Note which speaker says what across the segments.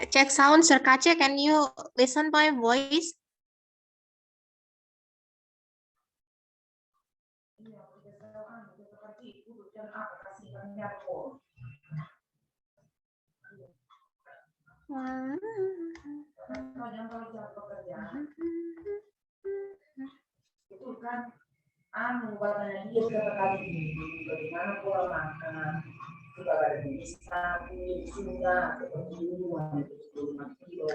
Speaker 1: Check sound, Sir Kace, can you listen to my voice?
Speaker 2: Itu kan katanya dia sudah terkali bagaimana pola makan sudah ada di sapi sudah seperti duluan itu 25 kilo.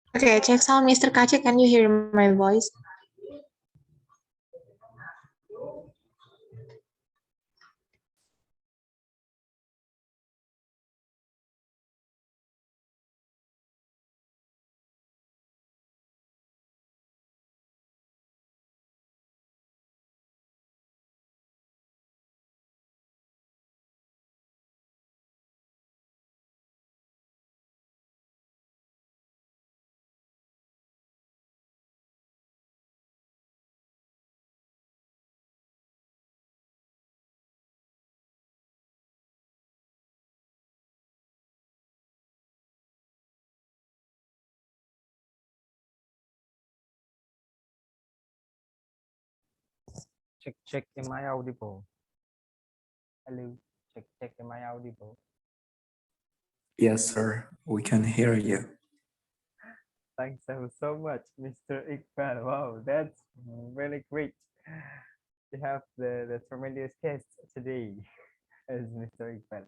Speaker 1: Okay, check sound, Mr. Kace, can you hear my voice?
Speaker 3: Check, am I audible? Hello, check, am I audible?
Speaker 4: Yes, sir. We can hear you.
Speaker 3: Thanks so much, Mr. Iqbal. Wow, that's really great. We have the tremendous guest today as Mr. Iqbal.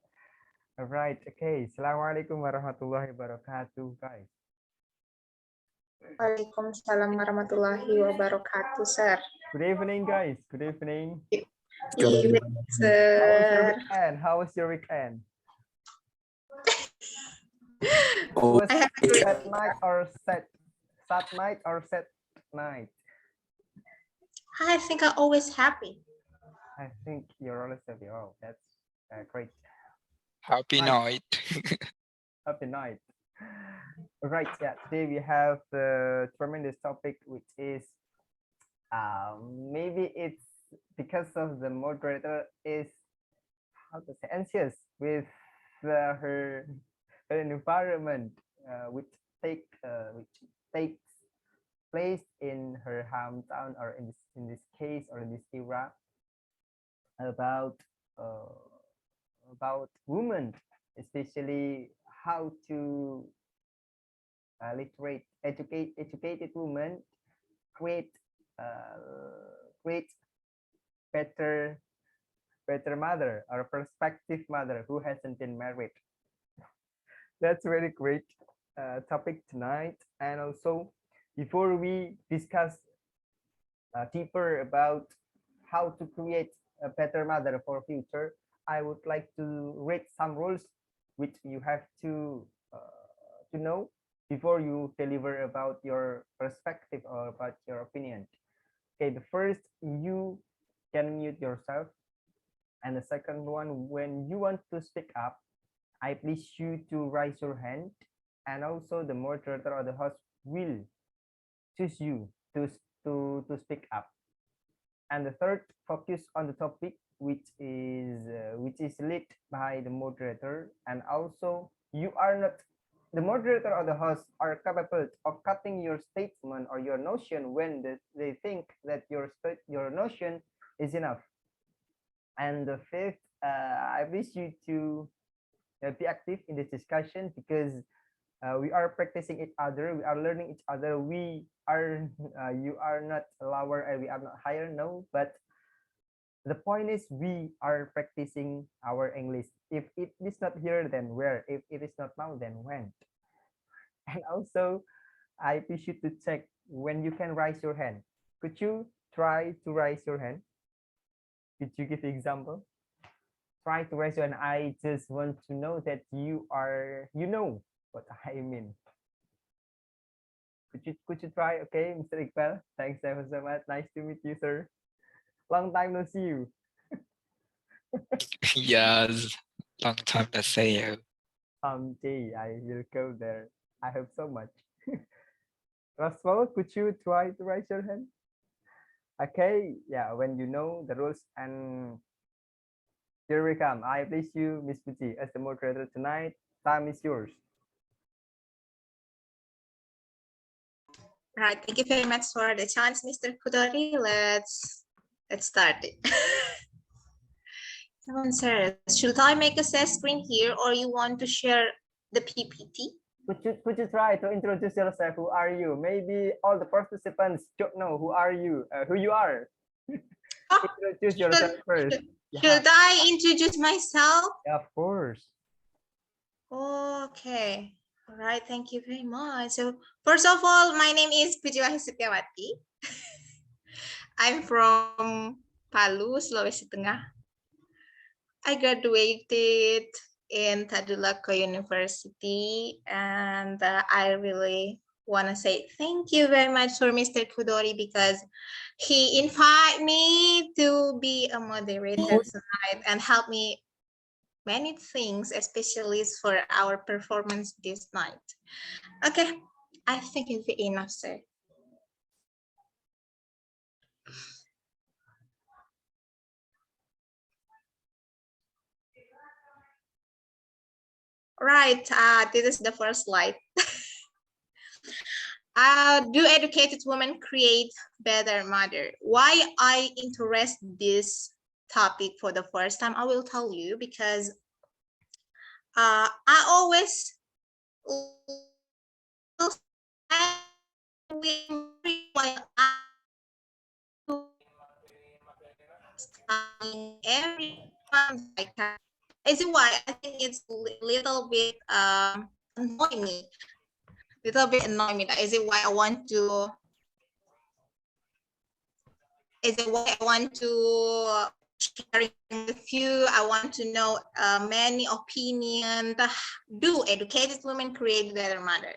Speaker 3: All right, okay. Assalamualaikum warahmatullahi wabarakatuh, guys.
Speaker 1: Waalaikumsalam warahmatullahi wabarakatuh, sir.
Speaker 3: Good evening, guys. Good evening.
Speaker 1: Evening, sir.
Speaker 3: How was your weekend?
Speaker 4: Oh,
Speaker 3: Was sad night or sad night or sad night?
Speaker 1: I think I'm always happy.
Speaker 3: I think you're always happy. Oh, that's great.
Speaker 5: Happy night.
Speaker 3: Happy night. All right, yeah. Today we have the tremendous topic, which is maybe it's because of the moderator is how to say anxious with her environment, which takes place in her hometown, or in this case, or in this era, about women, especially how to educated women create better mother or prospective mother who hasn't been married. That's really great topic tonight. And also, before we discuss deeper about how to create a better mother for future, I would like to read some rules which you have to know before you deliver about your perspective or about your opinion. Okay, the first, you can mute yourself, and the second one, when you want to speak up, I please you to raise your hand, and also the moderator or the host will choose you to speak up. And the third, focus on the topic, which is led by the moderator. And also, you are not, the moderator or the host are capable of cutting your statement or your notion when they think that your notion is enough. And the fifth, I wish you to be active in this discussion, because we are practicing each other, we are learning each other. We are you are not lower and we are not higher, no, but the point is we are practicing our English. If it is not here, then where? If it is not now, then when? And also, I wish you to check when you can raise your hand. Could you try to raise your hand? Could you give example? Try to raise your hand. I just want to know that you know what I mean. Could you try? Okay, Mr. Iqbal. Thanks ever so much. Nice to meet you, sir. Long time no see you.
Speaker 5: Yes, long time to see you.
Speaker 3: Someday I will go there. I hope so much. Roswell, could you try to raise your hand? Okay, yeah, when you know the rules, and here we come. I place you, Miss Puji, as the moderator tonight. Time is yours.
Speaker 1: Right. Thank you very much for the chance, Mr. Kudori. Let's start it. Someone says, should I make a share screen here, or you want to share the PPT?
Speaker 3: Could you try to introduce yourself? Who are you? Maybe all the participants don't know who are you, who you are.
Speaker 1: Oh,
Speaker 3: Introduce yourself first.
Speaker 1: Should I introduce myself?
Speaker 3: Yeah, of course.
Speaker 1: Okay. All right. Thank you very much. So first of all, my name is Pujiwahi Setiawati. I'm from Palu, Sulawesi Tengah. I graduated in Tadulako University, and I really want to say thank you very much for Mr. Kudori, because he invited me to be a moderator tonight and help me many things, especially for our performance this night. Okay, I think it's enough, sir. Right, this is the first slide. Do educated women create better mother? Why I interest this topic for the first time, I will tell you, because I always every month I can. Is why I think it's a little bit annoying me. Little bit annoying me. Is it why I want to? Is it why I want to sharing with you? I want to know many opinions. Do educated women create better mother?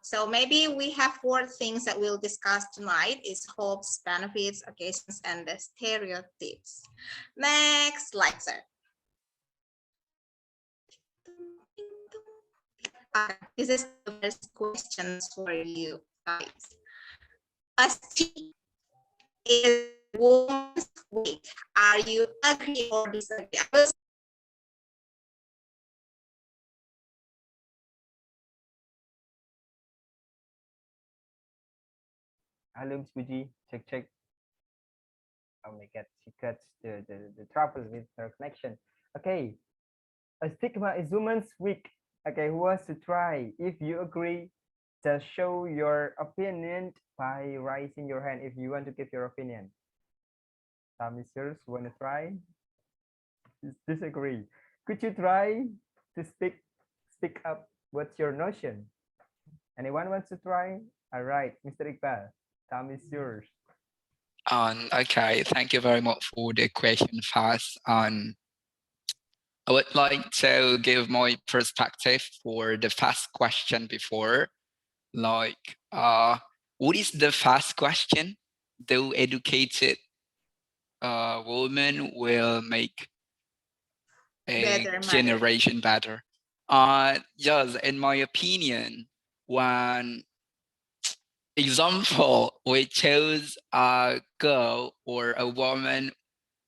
Speaker 1: So maybe we have 4 things that we'll discuss tonight: is hopes, benefits, occasions, and the stereotypes. Next slide, sir. This is the first questions for you guys. A stick is woman's week. Are you agree or disagree?
Speaker 3: Hello, Miss Puji. Check. Oh my God, she cuts the trouble with her connection. Okay, a stigma is woman's week. Okay, who wants to try? If you agree, just show your opinion by raising your hand if you want to give your opinion. Time is yours. Want to try? Disagree. Could you try to speak up? What's your notion? Anyone wants to try? All right, Mr. Iqbal, time is yours.
Speaker 5: Okay, thank you very much for the question first. I would like to give my perspective for the first question before. Like, what is the first question? Do educated women will make a
Speaker 1: better
Speaker 5: generation better? Yes, in my opinion, when example, we choose a girl or a woman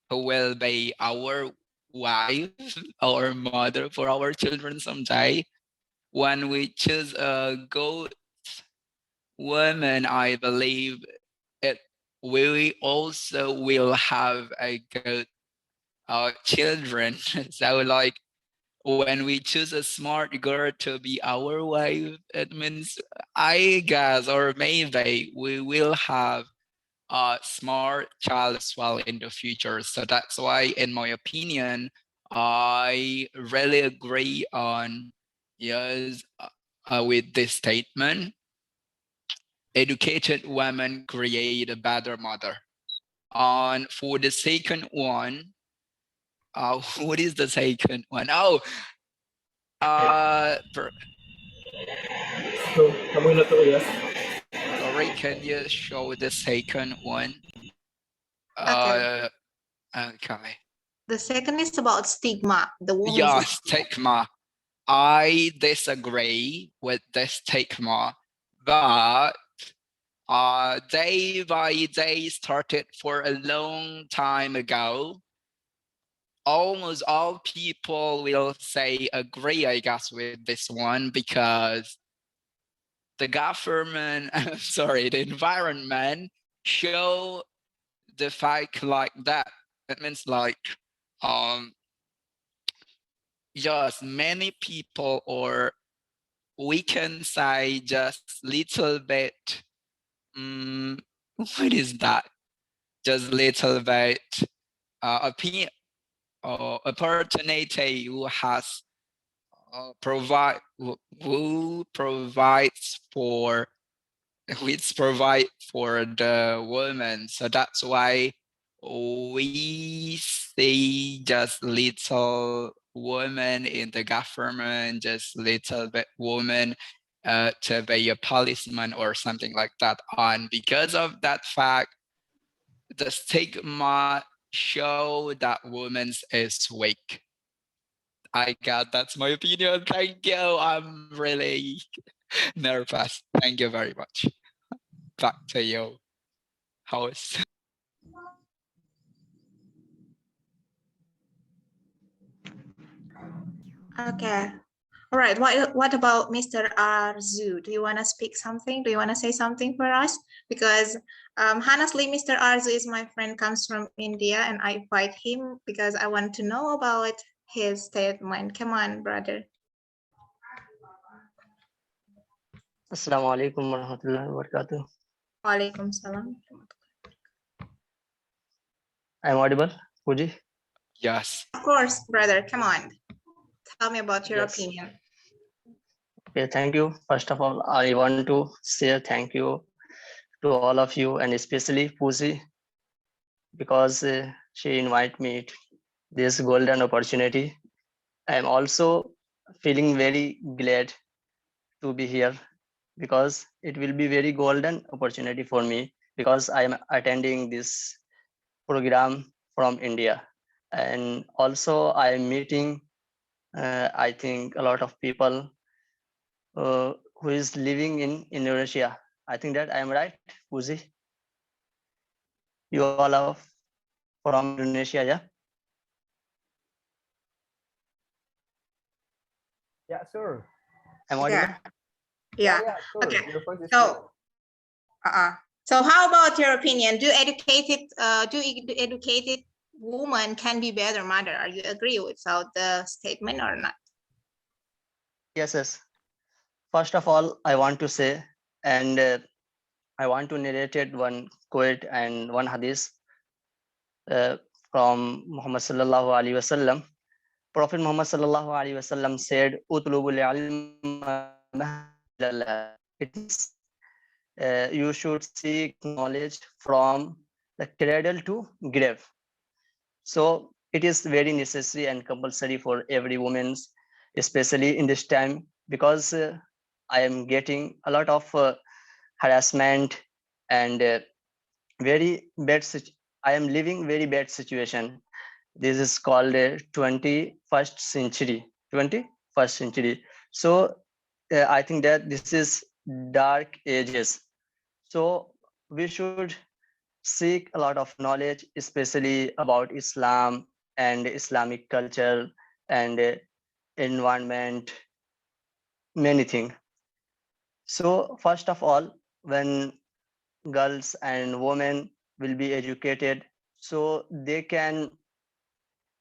Speaker 5: who will be our wife or mother for our children someday. When we choose a good woman, I believe it we also will have a good children. So like when we choose a smart girl to be our wife, it means I guess or maybe we will have a smart child as well in the future. So that's why, in my opinion, I really agree on yes with this statement. Educated women create a better mother. And for the second one, what is the second one? Oh,
Speaker 2: So, kamu na to, yes?
Speaker 5: sorry, can you show the second one?
Speaker 1: Okay.
Speaker 5: Okay.
Speaker 1: The second is about stigma. The woman
Speaker 5: Yeah,
Speaker 1: is
Speaker 5: stigma. I disagree with the stigma, but day by day started for a long time ago. Almost all people will say agree, I guess, with this one because the government, sorry, the environment show the fact like that. It means like, um, yes, many people, or we can say just little bit, what is that? Just little bit opinion or opportunity who has who provides for which provide for the women. So that's why we see just little women in the government, just little bit women to be a policeman or something like that. And because of that fact, the stigma show that women is weak. I got that's my opinion. Thank you. I'm really nervous. Thank you very much. Back to you, host.
Speaker 1: okay. All right. What about Mr. Arzu? Do you want to speak something? Do you want to say something for us? Because honestly, Mr. Arzu is my friend, comes from India, and I invite him because I want to know about his statement. Come on, brother.
Speaker 6: Assalamualaikum warahmatullahi wabarakatuh.
Speaker 1: Walaikum salam.
Speaker 6: I'm audible, Fuji?
Speaker 5: Yes.
Speaker 1: Of course, brother. Come on. Tell me about your
Speaker 6: Yes.
Speaker 1: opinion.
Speaker 6: Okay, thank you. First of all, I want to say thank you to all of you and especially Fuji because she invited me to this golden opportunity. I am also feeling very glad to be here because it will be very golden opportunity for me because I am attending this program from India. And also I am meeting I think a lot of people who is living in Indonesia. I think that I am right, Fuzi. You all are from Indonesia, yeah?
Speaker 3: Yeah, sure.
Speaker 6: I'm audible?
Speaker 1: Yeah.
Speaker 3: Sure.
Speaker 1: Okay.
Speaker 3: Your voice is clear.
Speaker 1: So how about your opinion? Do educated women can be better mother? Are you agree with the statement or not?
Speaker 6: Yes, yes. First of all, I want to say, and I want to narrate one quote and one hadith from Muhammad sallallahu alaihi wasallam. Prophet Muhammad sallallahu alaihi wasallam said, "Utlubul ilma." It means you should seek knowledge from the cradle to grave. So it is very necessary and compulsory for every woman, especially in this time, because I am getting a lot of harassment and very bad. I am living very bad situation. This is called 21st century. 21st century. So I think that this is dark ages. So we should seek a lot of knowledge, especially about Islam and Islamic culture and environment, many things. So first of all, when girls and women will be educated, so they can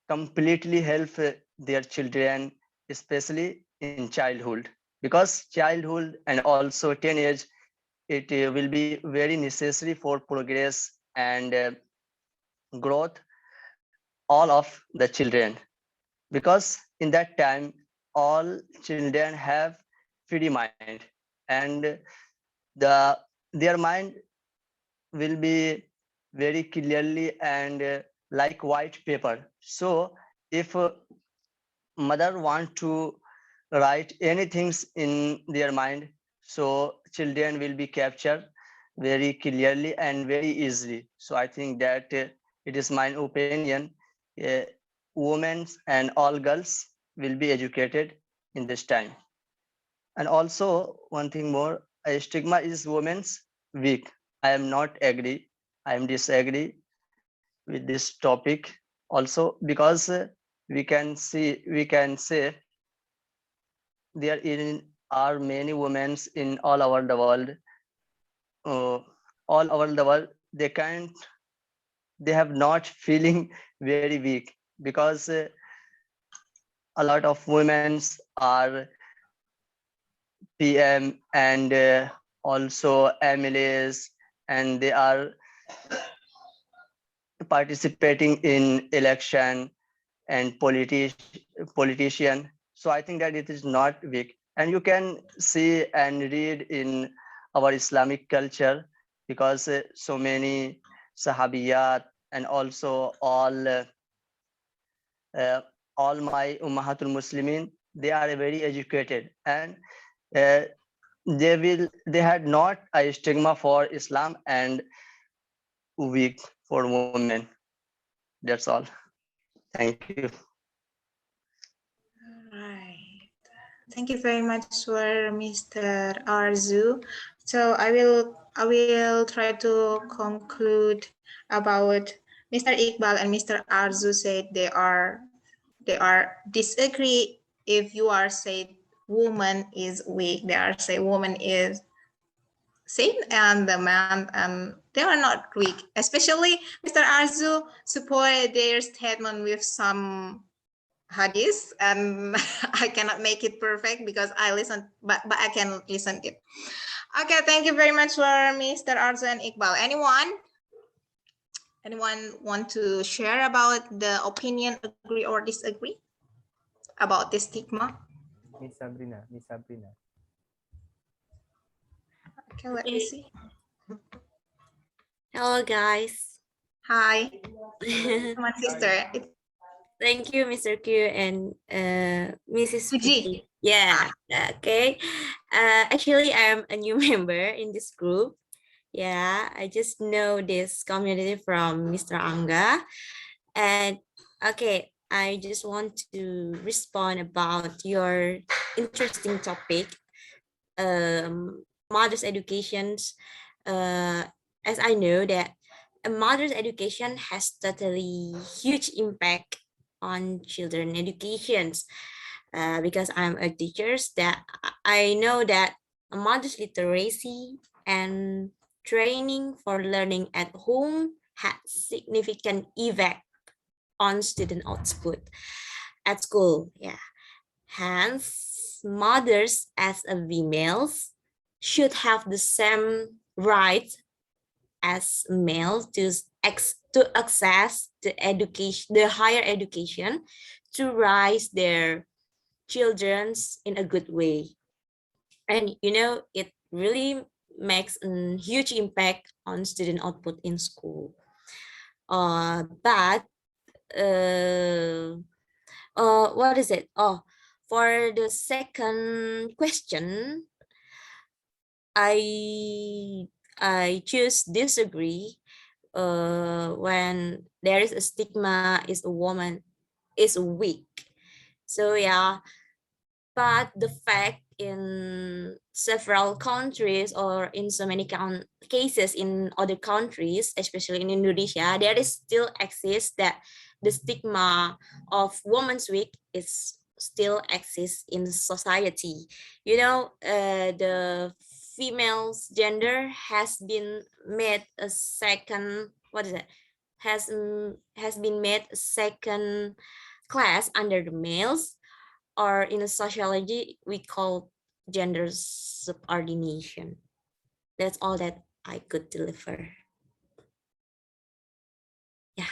Speaker 6: completely help their children, especially in childhood, because childhood and also teenage, it will be very necessary for progress and growth all of the children, because in that time all children have free mind, and their mind will be very clearly and like white paper. So if mother want to write anything in their mind, so children will be captured very clearly and very easily. So I think that it is my opinion, uh, women and all girls will be educated in this time. And also one thing more, a stigma is women's weak. I am not agree. I am disagree with this topic also, because we can say there in are many women in uh, all over the world. They can't, they have not feeling very weak, because a lot of women are PM and also MLAs, and they are participating in election and politician. So I think that it is not weak, and you can see and read in our Islamic culture, because so many sahabiyat and also uh, all my ummahatul muslimin, they are very educated, and uh, they had not a stigma for Islam and weak for women. That's all. Thank you.
Speaker 1: Right. Thank you very much for Mr. Arzu. So I will try to conclude about Mr. Iqbal and Mr. Arzu said they are disagree if you are said woman is weak. They are say woman is same and the man and they are not weak. Especially Mr. Arzu support their statement with some hadith and I cannot make it perfect because I listen but I can listen it. Okay, thank you very much for Mr. Arzu and Iqbal. Anyone want to share about the opinion, agree or disagree about the stigma?
Speaker 3: Miss Sabrina, Miss Sabrina.
Speaker 1: Okay, let me see.
Speaker 7: Hello, guys.
Speaker 1: Hi, my sister.
Speaker 7: Thank you, Mr. Q and Mrs.
Speaker 1: Fuji.
Speaker 7: Fuji. Yeah, okay. Actually, I'm a new member in this group. Yeah, I just know this community from Mr. Anga. And okay, I just want to respond about your interesting topic, mother's educations. As I know that a mother's education has totally huge impact on children educations, because I'm a teacher, that I know that a mother's literacy and training for learning at home had significant effect on student output at school. Yeah. Hence, mothers as a females should have the same rights as males to access the education, the higher education, to raise their children's in a good way. And you know, it really makes a huge impact on student output in school. But what is it? Oh, for the second question, I I choose disagree. When there is a stigma, is a woman is weak. So yeah, but the fact in several countries or in so many cases in other countries, especially in Indonesia, there is still exists that the stigma of Women's Week is still exists in society. You know, the female's gender has been made a second, what is it? Has been made a second class under the males, or in a sociology we call gender subordination. That's all that I could deliver. Yeah.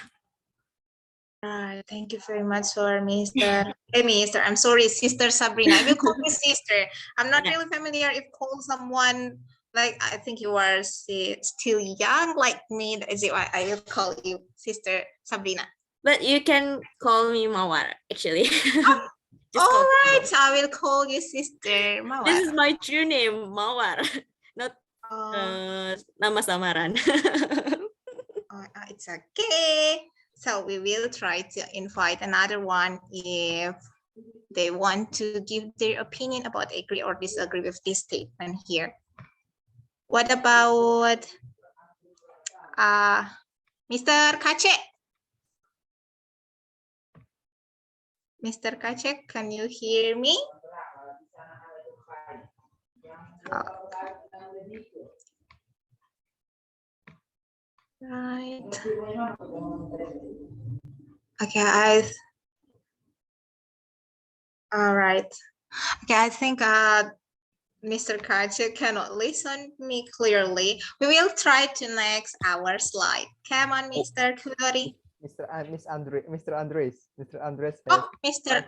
Speaker 1: Right. Thank you very much for Mr. I'm sorry, Sister Sabrina. I will call you sister. I'm not
Speaker 7: Yeah.
Speaker 1: really familiar if call someone like I think you are still young like me. Is it why I will call you Sister Sabrina?
Speaker 7: But you can call me Mawar actually.
Speaker 1: All
Speaker 7: Call me
Speaker 1: right,
Speaker 7: Mawar.
Speaker 1: so I will call you Sister Mawar.
Speaker 7: This is my true name, Mawar, not nama samaran.
Speaker 1: It's okay. So we will try to invite another one if they want to give their opinion about agree or disagree with this statement here. What about Mr. Kacek? Mr. Kacek, can you hear me? Right. Okay, all right. Okay, I think Mr. Kacek cannot listen me clearly. We will try to next our slide. Come on, Mr. Kudori.
Speaker 3: Mr. Mr. Andres.
Speaker 1: Oh, Mr.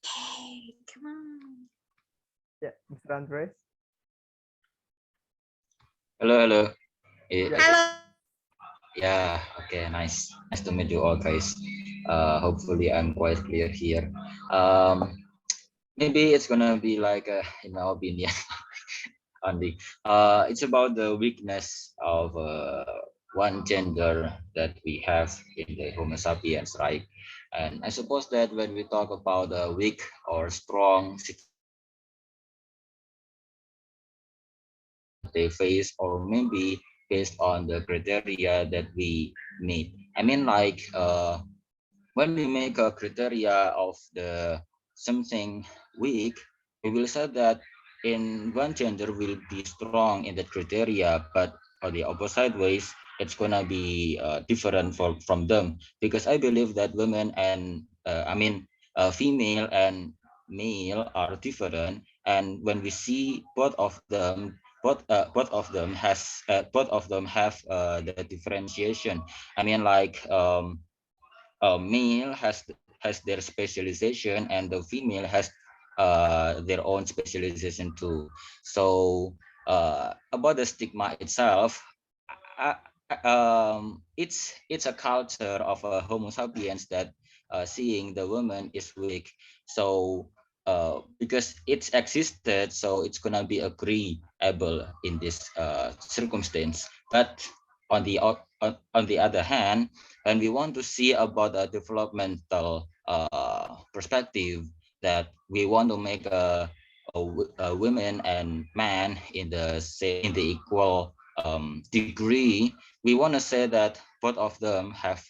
Speaker 1: Okay, come on.
Speaker 3: Yeah, Mr. Andres.
Speaker 8: Hello.
Speaker 1: Hello.
Speaker 8: Yeah, okay, nice to meet you all, guys. Hopefully I'm quite clear here. Maybe it's gonna be like, in my opinion, only. It's about the weakness of one gender that we have in the Homo sapiens, right? And I suppose that when we talk about a weak or strong they face, or maybe based on the criteria that we meet. I mean, like when we make a criteria of the something weak, we will say that in one gender will be strong in that criteria, but on the opposite ways, it's gonna be different from them, because I believe that women and female and male are different, and when we see both of them have the differentiation. I mean, like male has their specialization and the female has their own specialization too. So about the stigma itself, I, it's a culture of a Homo sapiens that seeing the woman is weak. So because it's existed, so it's gonna be agreeable in this circumstance. But on the other hand, when we want to see about a developmental perspective, that we want to make a women and man in the equal degree, we want to say that both of them have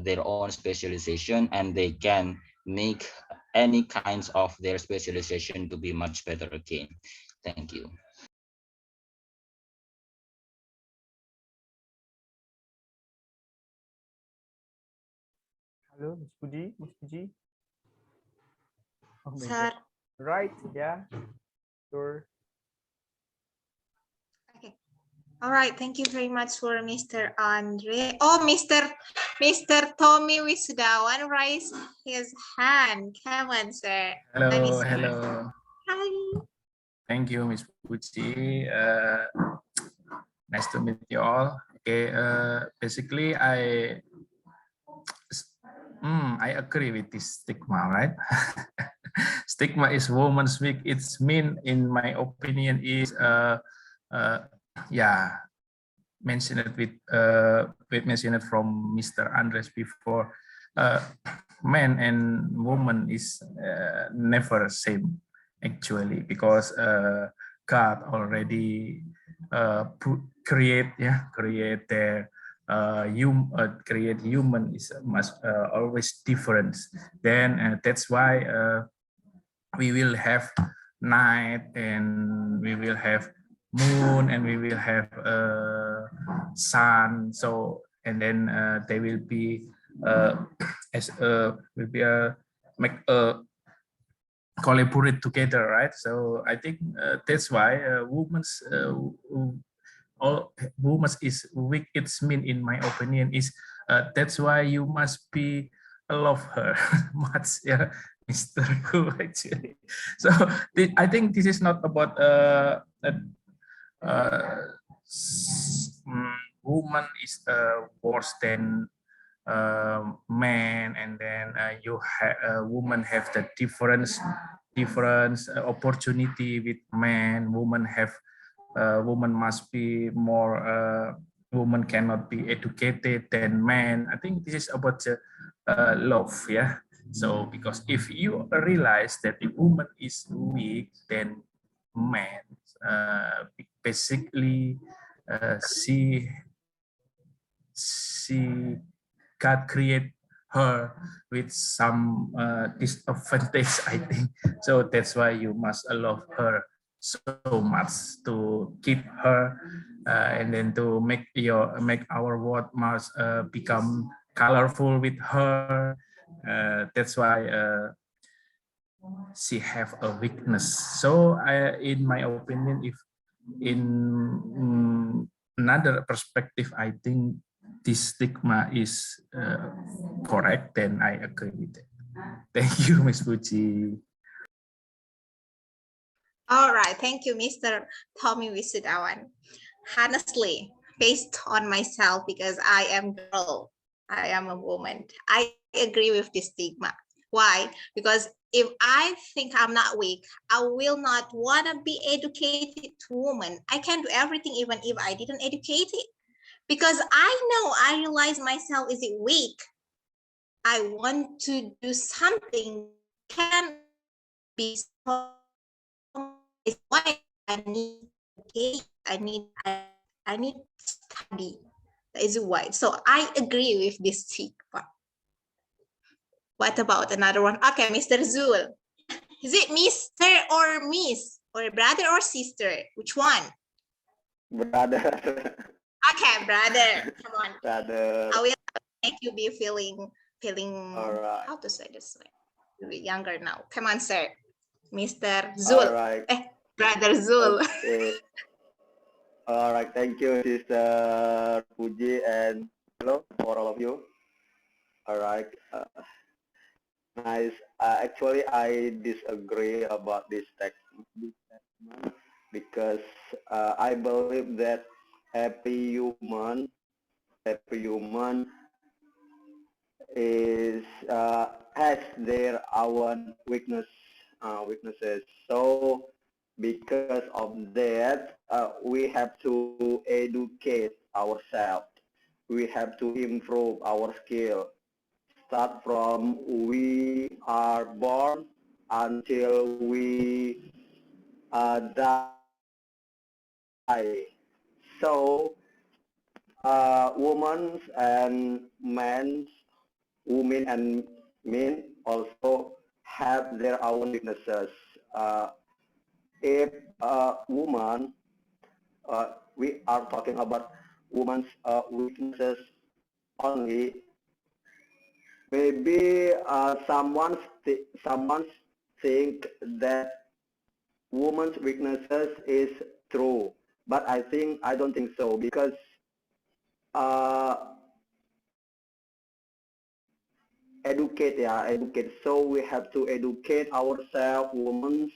Speaker 8: their own specialization, and they can make any kinds of their specialization to be much better again. Thank you.
Speaker 3: Hello, Miss Puji. Oh my
Speaker 1: Sir.
Speaker 3: God. Right, yeah. Sure.
Speaker 1: Okay. All right. Thank you very much for Mr. Andre. Oh, Mr. Tommy Wisudawan raised his hand. Come on, sir.
Speaker 9: Hello.
Speaker 1: Hi.
Speaker 9: Thank you, Miss Puji. Nice to meet you all. Okay, basically I agree with this stigma, right? Stigma is Women's Week. It's mean, in my opinion, is mentioned it with mentioned it from Mr. Andres before. man and woman is never same actually, because God already create their create human is must always different. Then that's why we will have night, and we will have moon, and we will have sun. So and then they will be as will be a make a collaborate together, right? So I think that's why all women is weak. It's mean, in my opinion, is that's why you must be love her much, yeah, Mr. Who actually. So I think this is not about woman is worse than man, and then woman have the difference opportunity with man. Woman must be more woman cannot be educated than man. I think this is about love, yeah. So because if you realize that the woman is weak than man, basically she God create her with some disadvantage, I think. So that's why you must love her so much to keep her, and then to make our world must become colorful with her. That's why she have a weakness. So in my opinion, if in another perspective, I think this stigma is correct, then I agree with it. Thank you, Ms. Puji.
Speaker 1: All right, thank you, Mr. Tommy Wisudawan. Honestly, based on myself, because I am girl, I am a woman, I agree with this stigma. Why? Because if I think I'm not weak, I will not want to be educated woman. I can do everything even if I didn't educate it. Because I realize myself is weak. I want to do something that can be strong. Is why I need education. I need study. That is why. So I agree with this stigma. What about another one? Okay, Mr. Zul. Is it Mr. or Miss? Or brother or sister? Which one?
Speaker 10: Brother.
Speaker 1: Okay, brother. Come on.
Speaker 10: Brother.
Speaker 1: I will make you be feeling
Speaker 10: All right.
Speaker 1: how to say this way? Younger now. Come on, sir. Mr. Zul.
Speaker 10: All right.
Speaker 1: Brother Zul.
Speaker 10: Okay. All right. Thank you, Sister Puji, and hello for all of you. All right. Nice. Actually, I disagree about this statement because I believe that every human is has their own weaknesses. So because of that, we have to educate ourselves. We have to improve our skill. Start from we are born until we die. So women and men also have their own weaknesses. If a woman, we are talking about women's weaknesses only, maybe someone think that women's weaknesses is true, but I don't think so, because uh, educate. So we have to educate ourselves. Women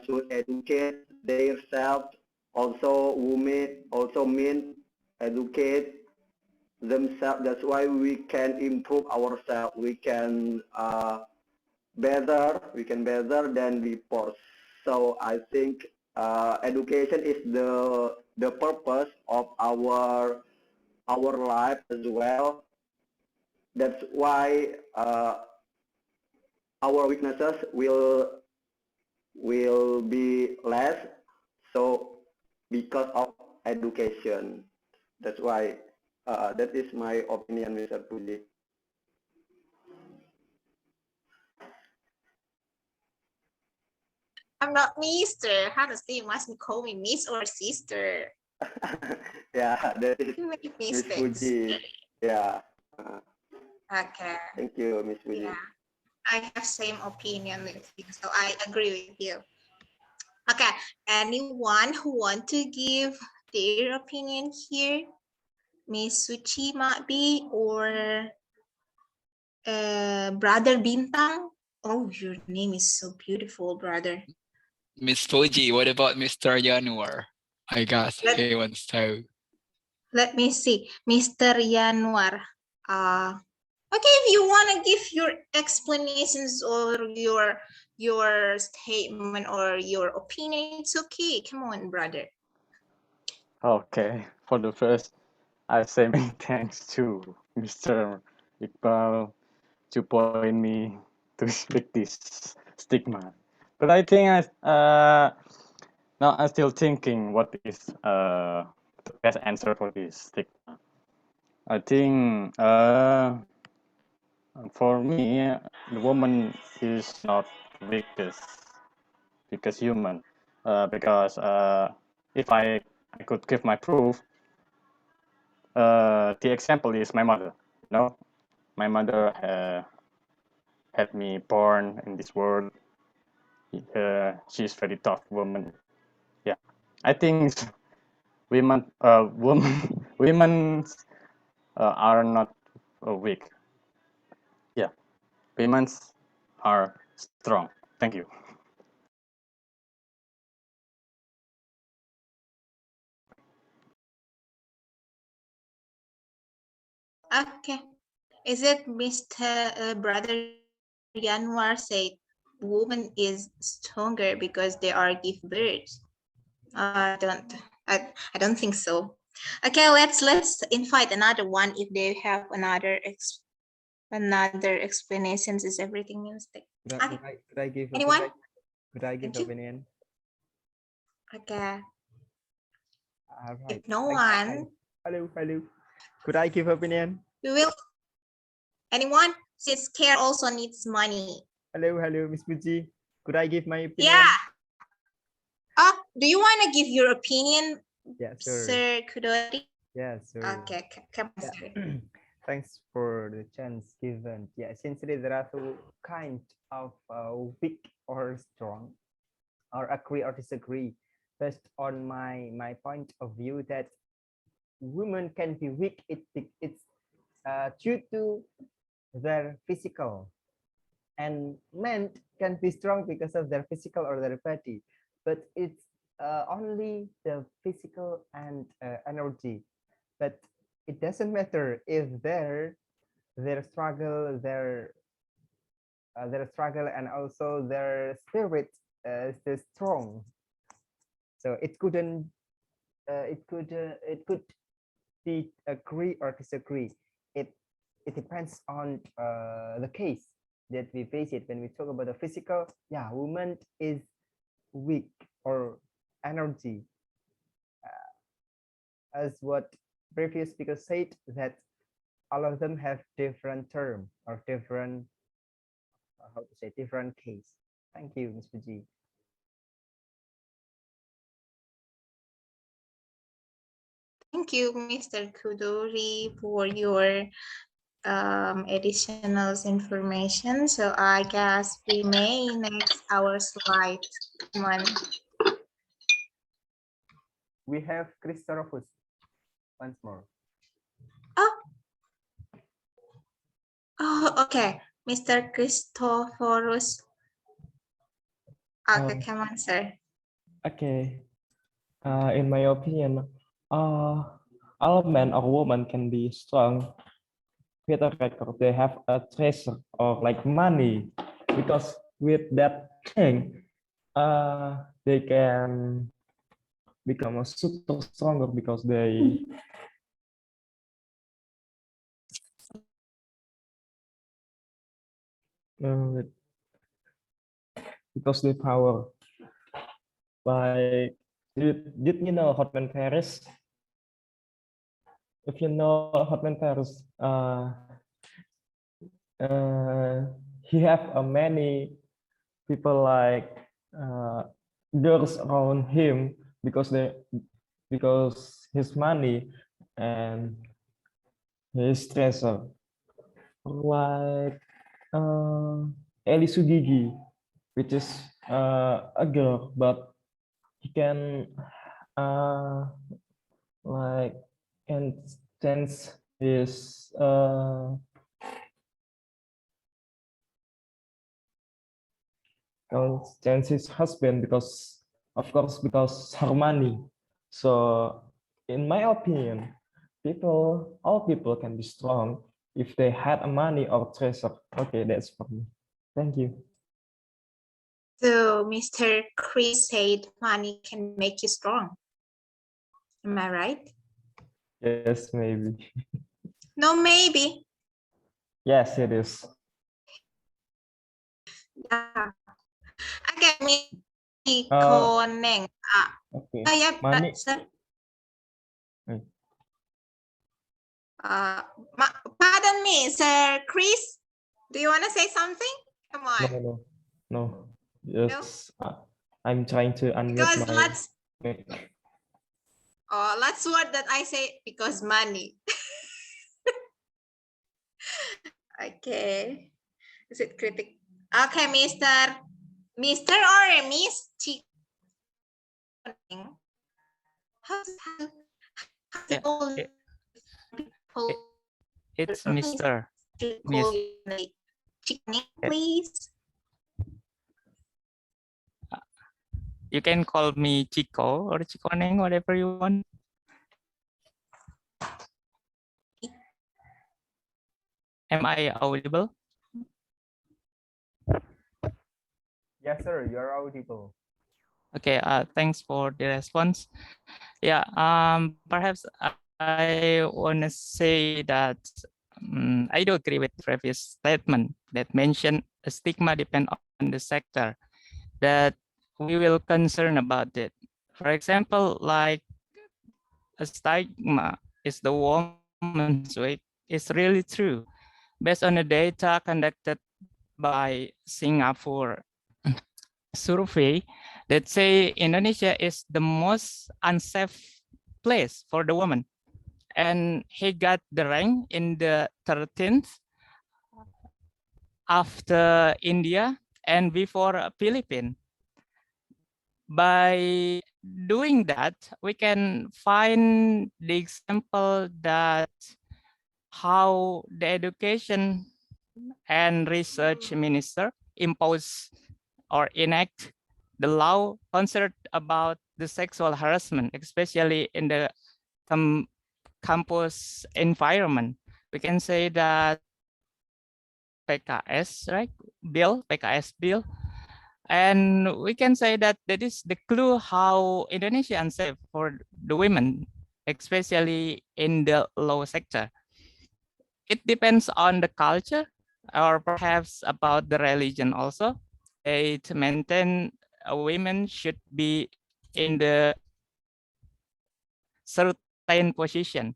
Speaker 10: should educate themselves. Also, women, also men, educate themselves. That's why we can improve ourselves. We can better than before. So I think education is the purpose of our life as well. That's why our weaknesses will be less. So because of education, that's why that is my opinion, Mr. Puji.
Speaker 1: I'm not Mister. Honestly, you must call me Miss or Sister.
Speaker 10: Yeah, that is
Speaker 1: You make
Speaker 10: Miss
Speaker 1: mistakes.
Speaker 10: Puji. Yeah.
Speaker 1: Okay.
Speaker 10: Thank you, Miss Puji.
Speaker 1: Yeah, I have same opinion with you, so I agree with you. Okay, anyone who want to give their opinion here? Miss Suchi might be, or Brother Bintang. Oh, your name is so beautiful, brother.
Speaker 5: Miss Fuji, what about Mr. Januar? I guess he wants to.
Speaker 1: Let me see, Mr. Yanwar. Okay, if you want to give your explanations or your statement or your opinion, it's okay. Come on, brother.
Speaker 11: Okay, for the first, I say many thanks to Mr. Iqbal to point me to speak this stigma. But I think now I'm still thinking what is the best answer for this stigma. I think for me, the woman is not weakest human because if I could give my proof, the example is my mother. You know, my mother had me born in this world. She's very tough woman. Yeah, I think women are not weak. Yeah, women are strong. Thank you.
Speaker 1: Okay. Is it Mr. Brother Yanwar said woman is stronger because they are give birth? I don't think so. Okay, let's invite another one if they have another explanations. Is everything mistake?
Speaker 3: Could I give
Speaker 1: Anyone?
Speaker 3: Could I give
Speaker 1: Thank you.
Speaker 3: opinion?
Speaker 1: Okay.
Speaker 3: All right.
Speaker 1: If no one,
Speaker 3: Hello. Could I give opinion?
Speaker 1: we will. Anyone? Since care also needs money.
Speaker 3: Hello, Miss Puji. Could I give my opinion?
Speaker 1: Yeah. Do you want to give your opinion,
Speaker 3: Yeah, sure.
Speaker 1: Sir Kudori?
Speaker 3: Yeah, sure.
Speaker 1: Okay, come on,
Speaker 3: Yeah.
Speaker 1: sir.
Speaker 3: Thanks for the chance given. Yeah, essentially there are two kinds of weak or strong, or agree or disagree. Based on my point of view, that women can be weak. It's due to their physical, and men can be strong because of their physical or their body. But it's only the physical and energy. But it doesn't matter if their struggle, their struggle, and also their spirit is still strong. So it couldn't, it could be agree or disagree. It depends on the case that we face it. When we talk about the physical, yeah, woman is weak or energy, as what previous speaker said, that all of them have different term or different how to say, different case. Thank you, Ms. Puji.
Speaker 1: Thank you, Mr. Kudori, for your additional information. So I guess we may next our slide. One.
Speaker 3: We have Christophorus once more.
Speaker 1: Oh, okay. Mr. Christophorus. Okay, come on, sir.
Speaker 12: Okay. In my opinion, all men or women can be strong with a record. They have a treasure or like money, because with that thing, they can become a super stronger because they because they power. Like, did you know Hotman Paris? If you know Hotman Paris, he have many people like girls around him because his money and his treasure. Like Eli Sugigi, which is a girl, but he can like can change his husband because, of course, because her money. So in my opinion, all people can be strong if they had a money or treasure. Okay, that's for me. Thank you.
Speaker 1: So Mr. Chris said money can make you strong. Am I right?
Speaker 12: Yes, maybe.
Speaker 1: No, maybe.
Speaker 12: Yes, it is.
Speaker 1: Yeah. Okay, me
Speaker 12: Uh,
Speaker 1: koneng.
Speaker 12: okay.
Speaker 1: Yeah,
Speaker 12: Money.
Speaker 1: sir.
Speaker 12: Hmm.
Speaker 1: Pardon me, Sir Chris. Do you want to say something? Come on.
Speaker 12: No. Yes, I'm trying to unmute
Speaker 1: Because
Speaker 12: my mic.
Speaker 1: last word that I say, because money. Okay. Is it critic? Okay, Mr. or Miss Chick. How's
Speaker 13: Yeah,
Speaker 1: all
Speaker 13: it,
Speaker 1: people
Speaker 13: it's Mr.
Speaker 1: call
Speaker 13: Miss.
Speaker 1: you Chickning, please?
Speaker 13: You can call me Chico or Chikoneng, whatever you want. Am I audible?
Speaker 3: Yes, sir. You're audible.
Speaker 13: Okay. Thanks for the response. Yeah. Perhaps I want to say that I do agree with the previous statement that mentioned a stigma depend on the sector that we will concern about it. For example, like a stigma is the woman's weight is really true. Based on the data conducted by Singapore survey that say Indonesia is the most unsafe place for the woman. And he got the rank in the 13th after India and before Philippines. By doing that, we can find the example that how the education and research minister impose or enact the law concerned about the sexual harassment, especially in the campus environment. We can say that PKS, right? PKS bill. And we can say that that is the clue how Indonesia unsafe for the women, especially in the low sector. It depends on the culture or perhaps about the religion also. It maintain women should be in the certain position.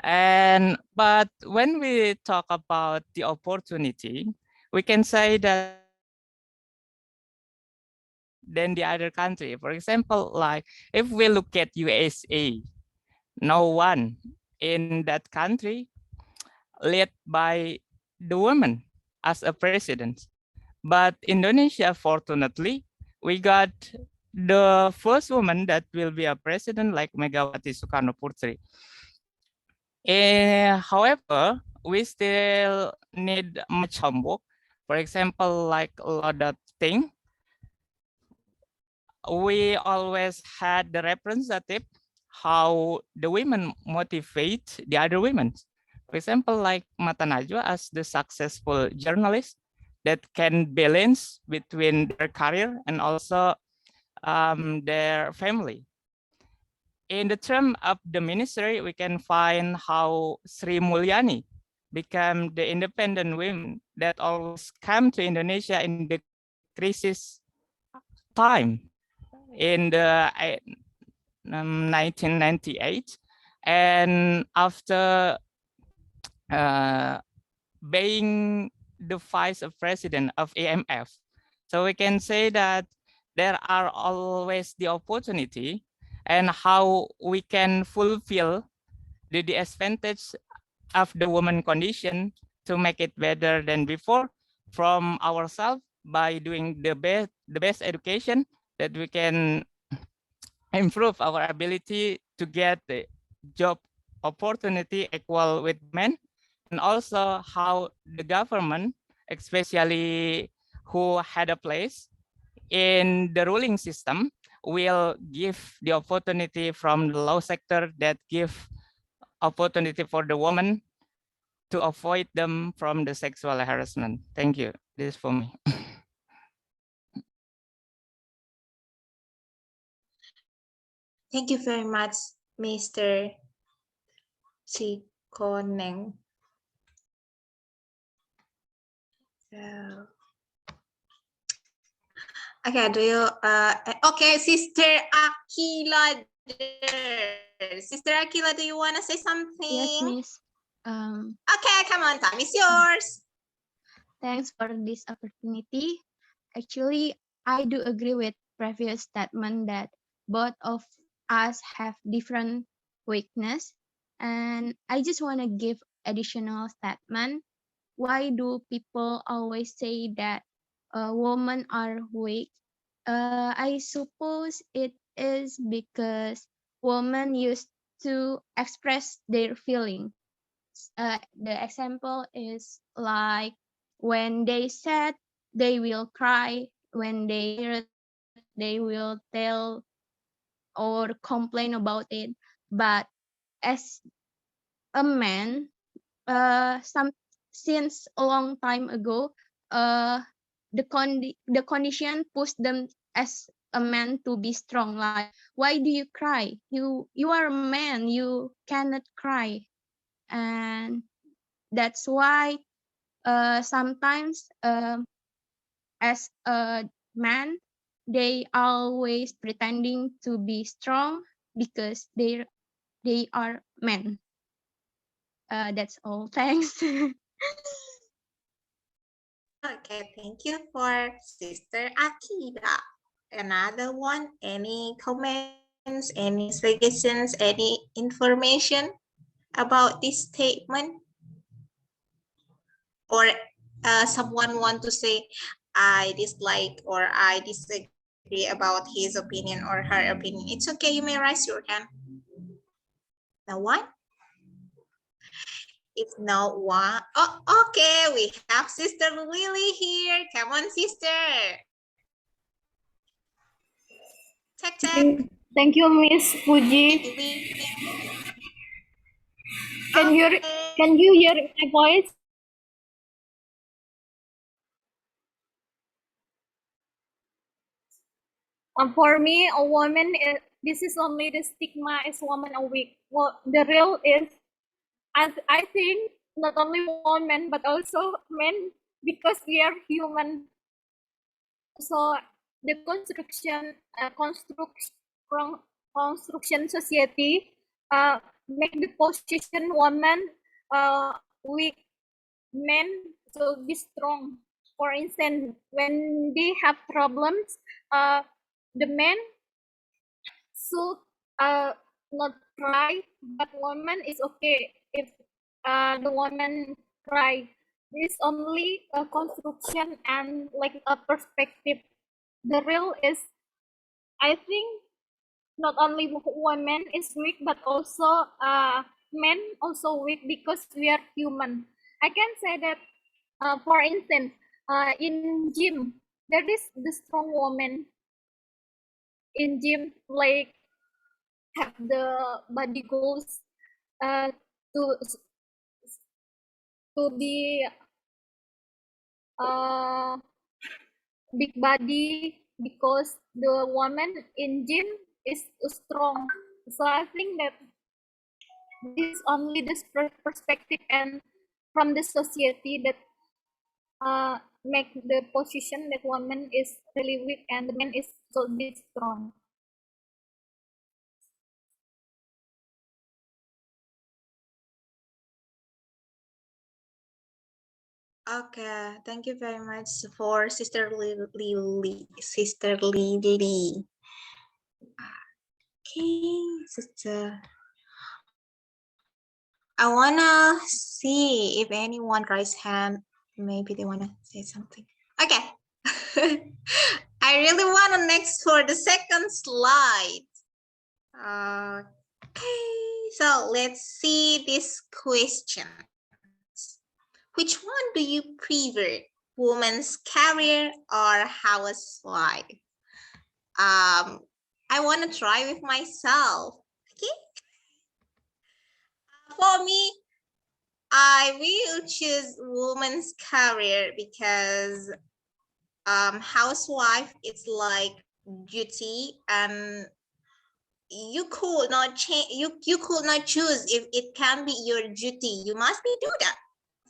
Speaker 13: But when we talk about the opportunity, we can say that than the other country. For example, like if we look at USA, no one in that country led by the woman as a president. But Indonesia, fortunately, we got the first woman that will be a president like Megawati Soekarno Putri. However, we still need much homework. For example, like a lot of things, we always had the representative how the women motivate the other women. For example, like Mata Najwa as the successful journalist that can balance between their career and also their family. In the term of the ministry, we can find how Sri Mulyani became the independent women that always come to Indonesia in the crisis crisis time in the 1998, and after being the vice president of IMF. So we can say that there are always the opportunity and how we can fulfill the disadvantage of the woman condition to make it better than before from ourselves by doing the best education that we can improve our ability to get the job opportunity equal with men, and also how the government, especially who had a place in the ruling system, will give the opportunity from the law sector that give opportunity for the woman to avoid them from the sexual harassment. Thank you. This is for me.
Speaker 1: Thank you very much, Mr. Chikoneng. So, okay, do you okay, Sister Akila. Sister Akila, do you want to say something?
Speaker 14: Yes, Miss.
Speaker 1: Okay, come on, time is yours.
Speaker 14: Thanks for this opportunity. Actually, I do agree with previous statement that both of us have different weakness, and I just want to give additional statement. Why do people always say that women are weak? I suppose it is because women used to express their feeling. The example is like when they sad, they will cry. When they hurt, they will tell or complain about it. But as a man, some since a long time ago, the condition pushed them as a man to be strong. Like, why do you cry? You are a man. You cannot cry, and that's why sometimes as a man they always pretending to be strong because they are men. That's all. Thanks.
Speaker 1: Okay, thank you for Sister Akila. Another one, any comments, any suggestions, any information about this statement? Or someone want to say, I dislike or I disagree about his opinion or her opinion. It's okay, you may raise your hand. No one? If no one, oh, okay, we have Sister Lily here. Come on, sister. Check, check.
Speaker 15: Thank you, Miss Fuji. Can you hear my voice? For me, a woman is, this is only the stigma is woman are weak. Well, the real is, as I think, not only women but also men, because we are human. So the construction society make the position woman weak, men to be strong. For instance, when they have problems, the men should not cry, but woman is okay if the woman cry. This only a construction and like a perspective. The real is, I think, not only women is weak, but also men also weak because we are human. I can say that, for instance, in gym, there is the strong woman in gym, like have the body goals to be big body because the woman in gym is strong. So I think that this is only this perspective and from the society that make the position that woman is really weak and the man is so be strong.
Speaker 1: Okay, thank you very much for Sister Lily. Sister Lily. Okay, Sister. I wanna see if anyone raise hand. Maybe they wanna say something. Okay. I really wanna next for the second slide. Okay, so let's see this question. Which one do you prefer, woman's career or housewife? I want to try with myself. Okay. For me, I will choose woman's career because housewife is like duty and you could not change. You could not choose if it can be your duty. You must be do that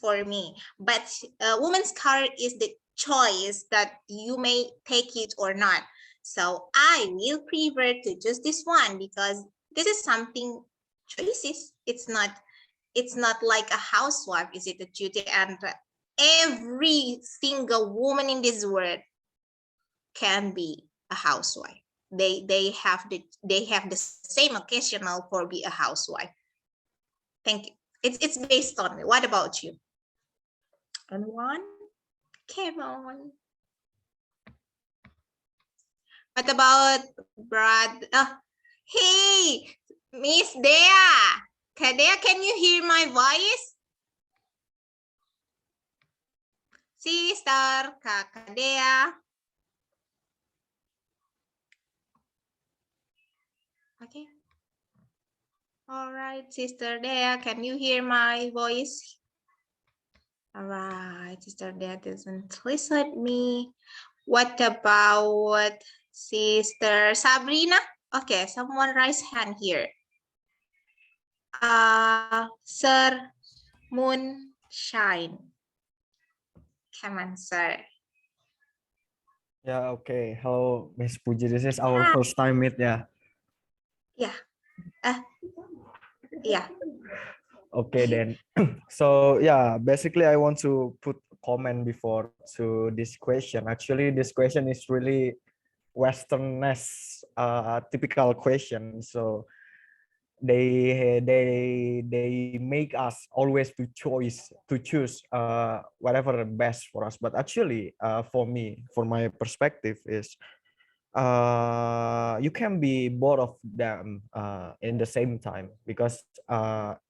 Speaker 1: for me. But woman's career is the choice that you may take it or not. So I will prefer to choose this one because this is something choices. It's not like a housewife. Is it a duty? And every single woman in this world can be a housewife. They have the same occasional for be a housewife. Thank you. It's based on me. What about you? Anyone? Come on. What about Brad? Hey, Miss Dea. Dea, can you hear my voice? Sister Kak Dea. Okay. All right, Sister Dea, can you hear my voice? All right, Sister Dea doesn't listen to me. What about Sister Sabrina? Okay, someone raise hand here. Sir Moonshine. Come on, sir.
Speaker 3: Yeah, okay. Hello, Miss Puji. This is our first time meet, yeah.
Speaker 1: Yeah. Yeah.
Speaker 3: Okay, then. So yeah, basically I want to put comment before to this question. Actually, this question is really Westerness typical question. So they make us always to choose whatever best for us. But actually, for me, for my perspective is you can be both of them in the same time, because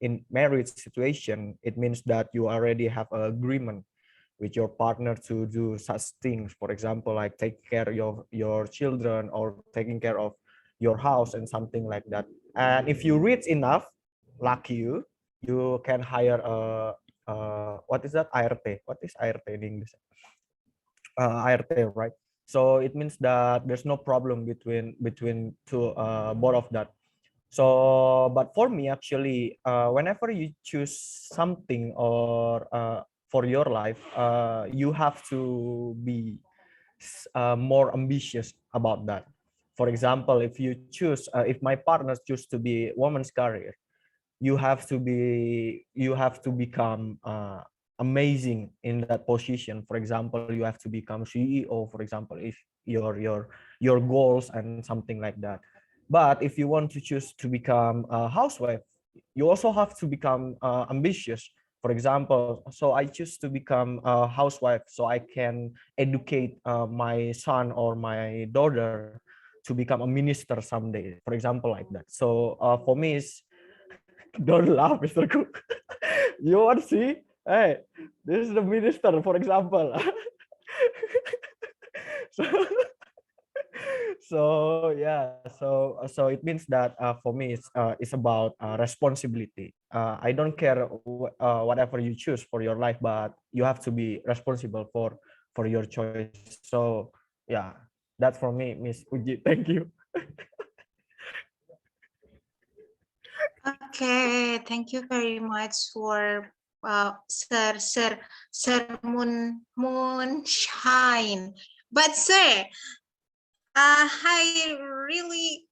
Speaker 3: in marriage situation it means that you already have an agreement with your partner to do such things, for example, like take care of your children or taking care of your house and something like that. And if you rich enough, like you can hire what is that, ART? What is ART in English? ART, right? So it means that there's no problem between two both of that. So but for me actually, whenever you choose something or for your life, you have to be more ambitious about that. For example, if you choose if my partner choose to be woman's career, you have to become amazing in that position. For example, you have to become CEO, for example, if your goals and something like that. But if you want to choose to become a housewife, you also have to become ambitious. For example, so I choose to become a housewife so I can educate my son or my daughter to become a minister someday, for example, like that. So for me is don't laugh, Mr. Cook. You want to see? Hey, this is the minister, for example. so, so it means that for me it's about responsibility. I don't care whatever you choose for your life, but you have to be responsible for your choice. So yeah, that's for me, Miss Uji. Thank you.
Speaker 1: Okay, thank you very much for Wow, Sir Moonshine. But sir, I really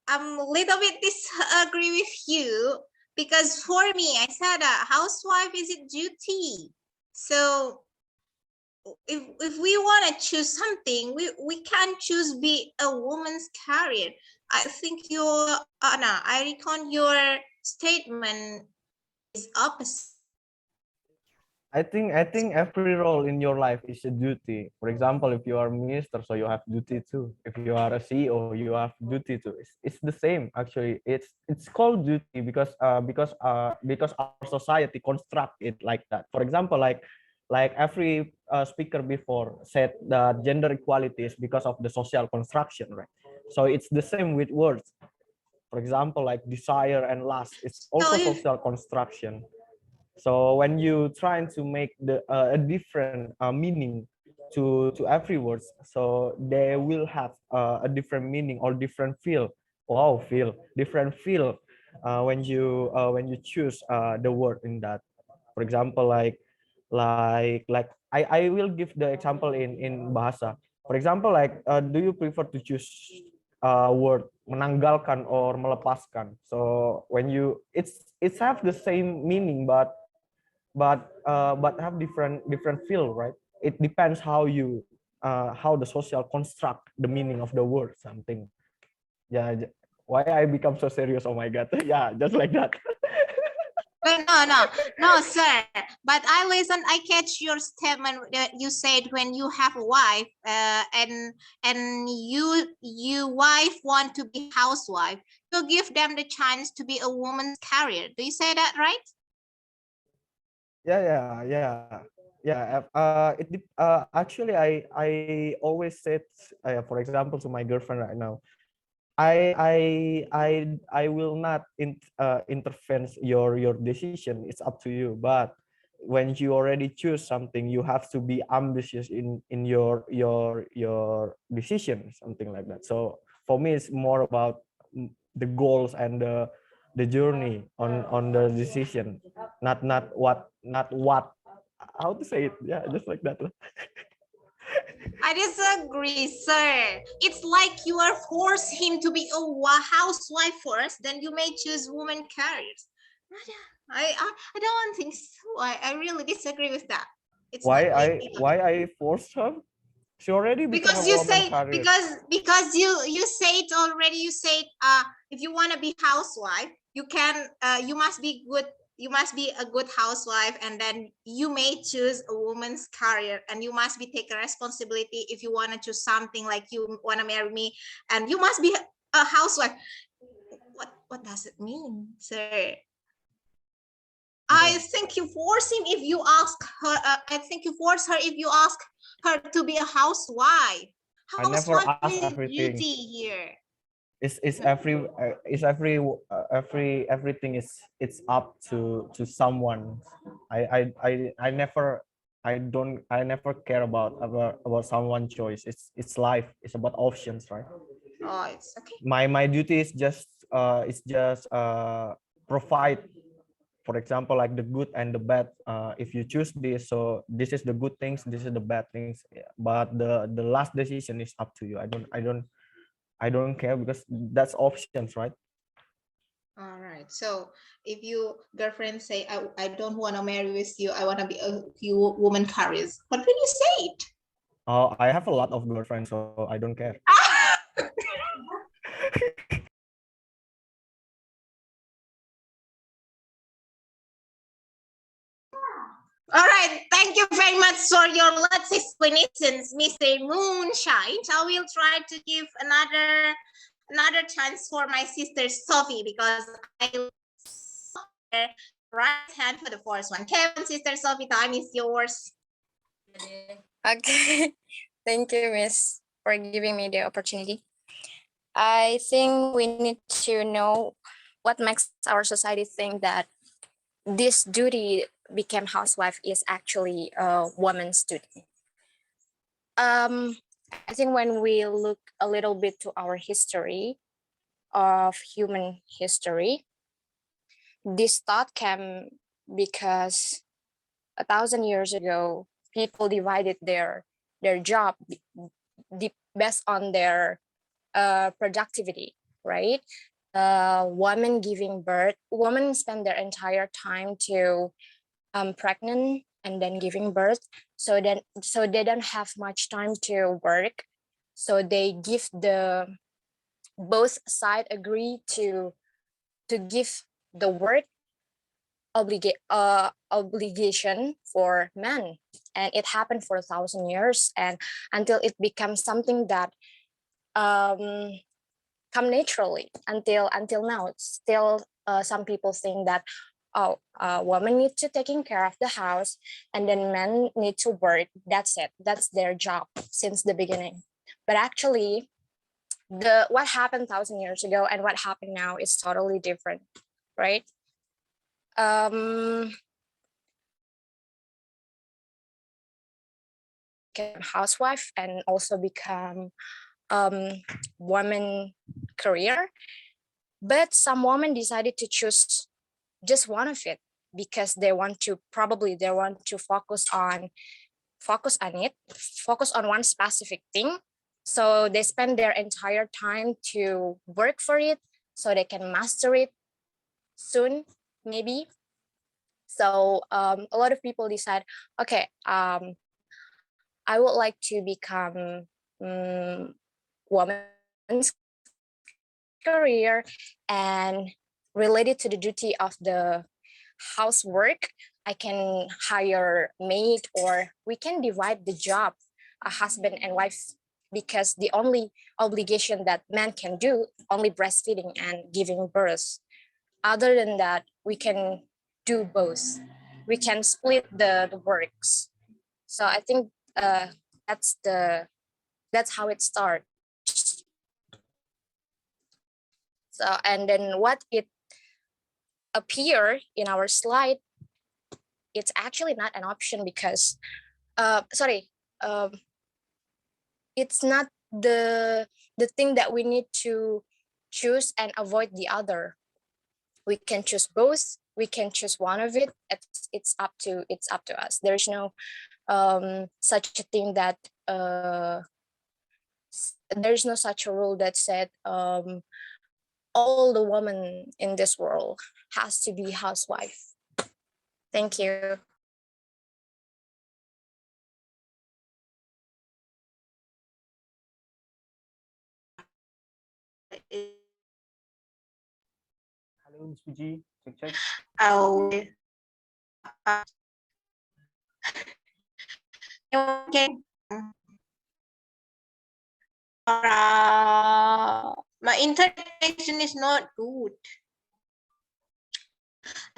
Speaker 1: I'm a little bit disagree with you because for me, I said a housewife is a duty. So if we want to choose something, we can't choose be a woman's career. I think your no, I reckon your statement is opposite.
Speaker 12: I think every role in your life is a duty. For example, if you are a minister, so you have duty too. If you are a CEO, you have duty too. It's the same actually. It's called duty because our society construct it like that. For example, like every speaker before said that gender equality is because of the social construction, right? So it's the same with words. For example, like desire and lust, it's
Speaker 1: So
Speaker 12: also social construction. So when you trying to make the a different meaning to every words, so they will have a different meaning or different feel. Wow, feel different feel when you choose the word in that. For example, like I will give the example in bahasa. For example, like do you prefer to choose word menanggalkan or melepaskan? So when you it's have the same meaning, but have different feel, right? It depends how the social construct the meaning of the word something. Yeah, why I become so serious? Oh my god. Yeah, just like that.
Speaker 1: But no, sir. But I listen. I catch your statement that you said when you have a wife, and you wife want to be housewife, you give them the chance to be a woman's career. Do you say that right?
Speaker 12: Actually, I always said, for example, to my girlfriend right now, I will not intervene your decision. It's up to you. But when you already choose something, you have to be ambitious in your decision, something like that. So for me, it's more about the goals and the journey on the decision, not what how to say it. Yeah, just like that.
Speaker 1: I disagree, sir. It's like you are force him to be a housewife first, then you may choose woman careers. I don't think so. I really disagree with that. It's
Speaker 12: Why
Speaker 1: not like
Speaker 12: I forced her? She already become a
Speaker 1: because you
Speaker 12: woman
Speaker 1: say
Speaker 12: career.
Speaker 1: because you said already. You said if you want to be housewife, you can you must be good. You must be a good housewife, and then you may choose a woman's career, and you must be take a responsibility if you want to choose something like you want to marry me, and you must be a housewife. What does it mean, sir? I think you force him if you ask her. I think you force her if you ask her to be a housewife.
Speaker 12: I never
Speaker 1: Housewife
Speaker 12: ask
Speaker 1: is
Speaker 12: everything.
Speaker 1: duty here.
Speaker 12: Everything is it's up to someone. I never I never care about someone's choice. It's life. It's about options, right?
Speaker 1: Oh, it's okay.
Speaker 12: My duty is just provide, for example, like the good and the bad. If you choose this, so this is the good things, this is the bad things. Yeah. But the last decision is up to you. I don't care because that's options, right?
Speaker 1: All right. So if you girlfriend say, I don't want to marry with you, I want to be a few woman carriers, what will you say it?
Speaker 12: I have a lot of girlfriends, so I don't care.
Speaker 1: All right. Thank you very much for your lots explanations, Mr. Moonshine. I will try to give another chance for my sister Sophie because I saw her right hand for the first one. Kevin, sister Sophie, time is yours.
Speaker 16: Okay, thank you, Miss, for giving me the opportunity. I think we need to know what makes our society think that this duty become housewife is actually a woman's duty. I think when we look a little bit to our history of human history, this thought came because 1,000 years ago, people divided their job based on their productivity, right? Women giving birth, women spend their entire time to pregnant and then giving birth. So they don't have much time to work. So they give both side agree to give the work obligation for men, and it happened for 1,000 years, and until it becomes something that come naturally until now. Still, some people think that women need to taking care of the house, and then men need to work. That's it. That's their job since the beginning. But actually, what happened 1,000 years ago and what happened now is totally different, right? Become housewife and also become woman career, but some women decided to choose just one of it because they want to focus on one specific thing. So they spend their entire time to work for it so they can master it soon, maybe. So a lot of people decide, okay, I would like to become woman's career and related to the duty of the housework. I can hire maid, or we can divide the job, a husband and wife, because the only obligation that men can do only breastfeeding and giving birth. Other than that, we can do both. We can split the works. So I think that's how it starts. So, and then what it appear in our slide, it's actually not an option because it's not the thing that we need to choose and avoid the other. We can choose both, we can choose one of it. It's up to us. There's no such a thing that there's no such a rule that said all the women in this world has to be housewife. Thank you.
Speaker 3: Hello, Miss Puji. Check.
Speaker 1: Oh, okay. My internet connection is not good.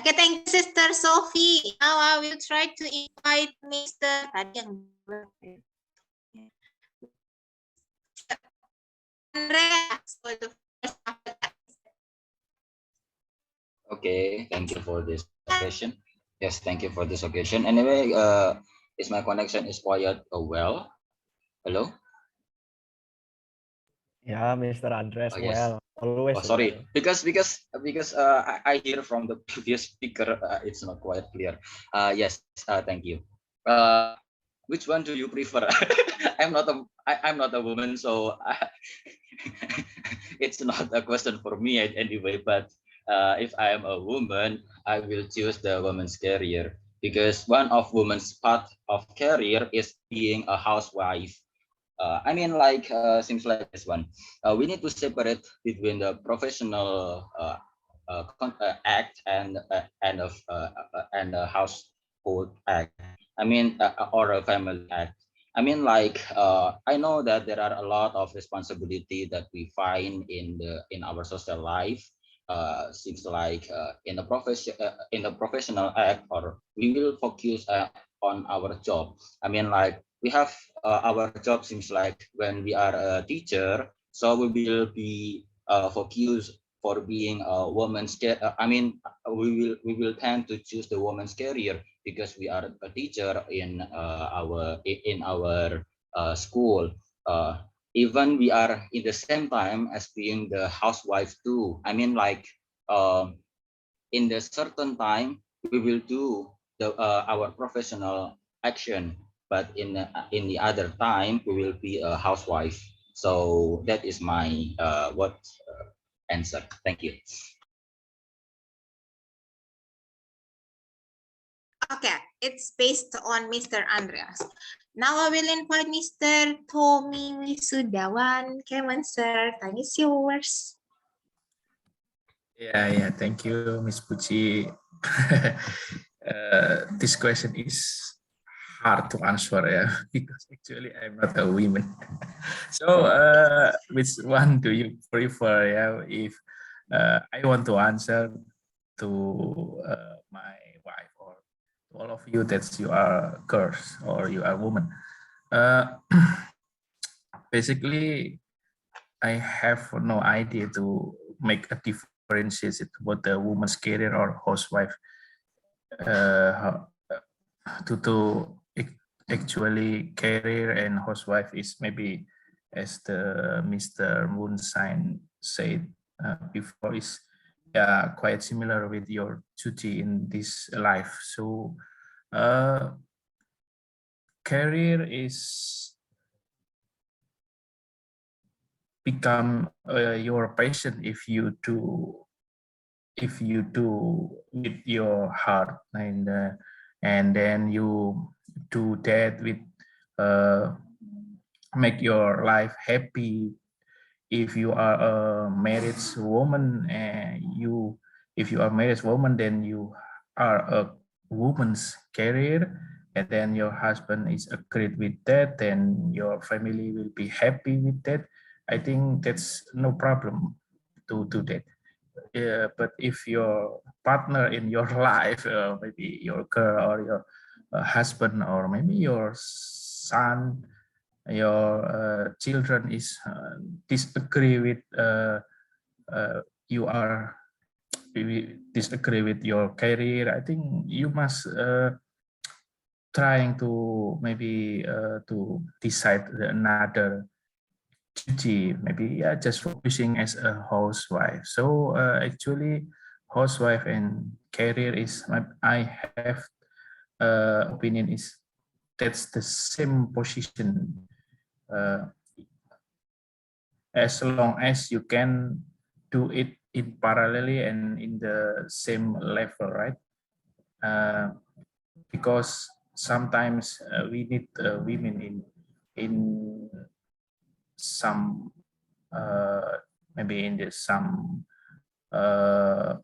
Speaker 1: Okay, thank you, Sister Sophie. Now I will try to invite Mr. Andreas for the first
Speaker 8: Okay, thank you for this occasion. Yes, thank you for this occasion. Anyway, is my connection is quiet? Well, hello.
Speaker 12: Yeah, Mr. Andres,
Speaker 8: Oh yes.
Speaker 12: always
Speaker 8: Oh sorry,
Speaker 12: well.
Speaker 8: because I hear from the previous speaker it's not quite clear. Yes, thank you. Which one do you prefer? I'm not a woman, so it's not a question for me anyway. But if I am a woman, I will choose the woman's career because one of woman's part of career is being a housewife. I mean, like seems like this one. We need to separate between the professional act and a household act. I mean, or a family act. I mean, like I know that there are a lot of responsibility that we find in our social life. Seems like in the professional act, or we will focus on our job. I mean, like we have our job seems like when we are a teacher, so we will be focused for being a woman's I mean, we will tend to choose the woman's career because we are a teacher in our school. Even we are in the same time as being the housewife too. I mean, like in the certain time we will do our professional action, but in the other time we will be a housewife. So that is my what answer. Thank you.
Speaker 1: Okay, it's based on Mr. Andreas. Now I will invite Mr. Tommy Wisudawan. Come on, sir. Time is yours.
Speaker 9: Yeah. Thank you, Miss Puji. This question is hard to answer, yeah, because actually I'm not a woman. So, which one do you prefer? Yeah, if I want to answer to my wife or to all of you that you are girls or you are women. Uh, basically, I have no idea to make a differentiation about the woman's career or housewife. To actually career and housewife is maybe as the Mr. Moonshine said before is quite similar with your duty in this life. So career is become your passion if you do with your heart, and then you do that with make your life happy. If you are a married woman and if you are a married woman, then you are a woman's career, and then your husband is agreed with that, then your family will be happy with that. I think that's no problem to do that. But if your partner in your life, maybe your girl or your husband or maybe your son, your children is disagree with you are disagree with your career, I think you must trying to maybe to decide another duty, maybe just focusing as a housewife. So actually housewife and career is I have opinion is that's the same position, uh, as long as you can do it in parallelly and in the same level, right? uh, because sometimes we need women in some maybe in some uh,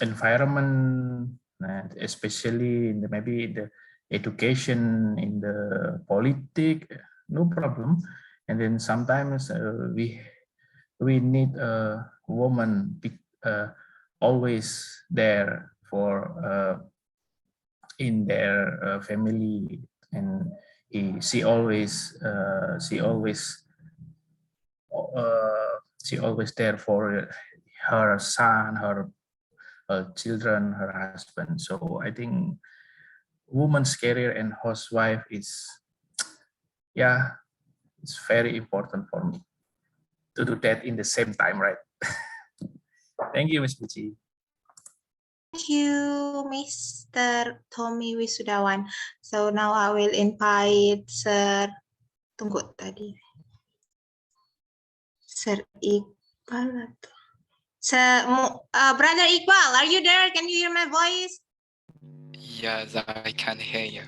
Speaker 9: environment, and especially in maybe in the education, in the politic, no problem. And then sometimes we need a woman always there for in their family, and she always there for her son, her children, her husband. So I think woman's career and housewife is, yeah, it's very important for me to do that in the same time, right? Thank you, Ms. Puji.
Speaker 1: Thank you, Mr. Tommy Wisudawan. So now I will invite Sir, tunggu tadi. Sir Iqbal. Brother Iqbal, are you there? Can you hear my voice?
Speaker 5: Yes, I can hear you.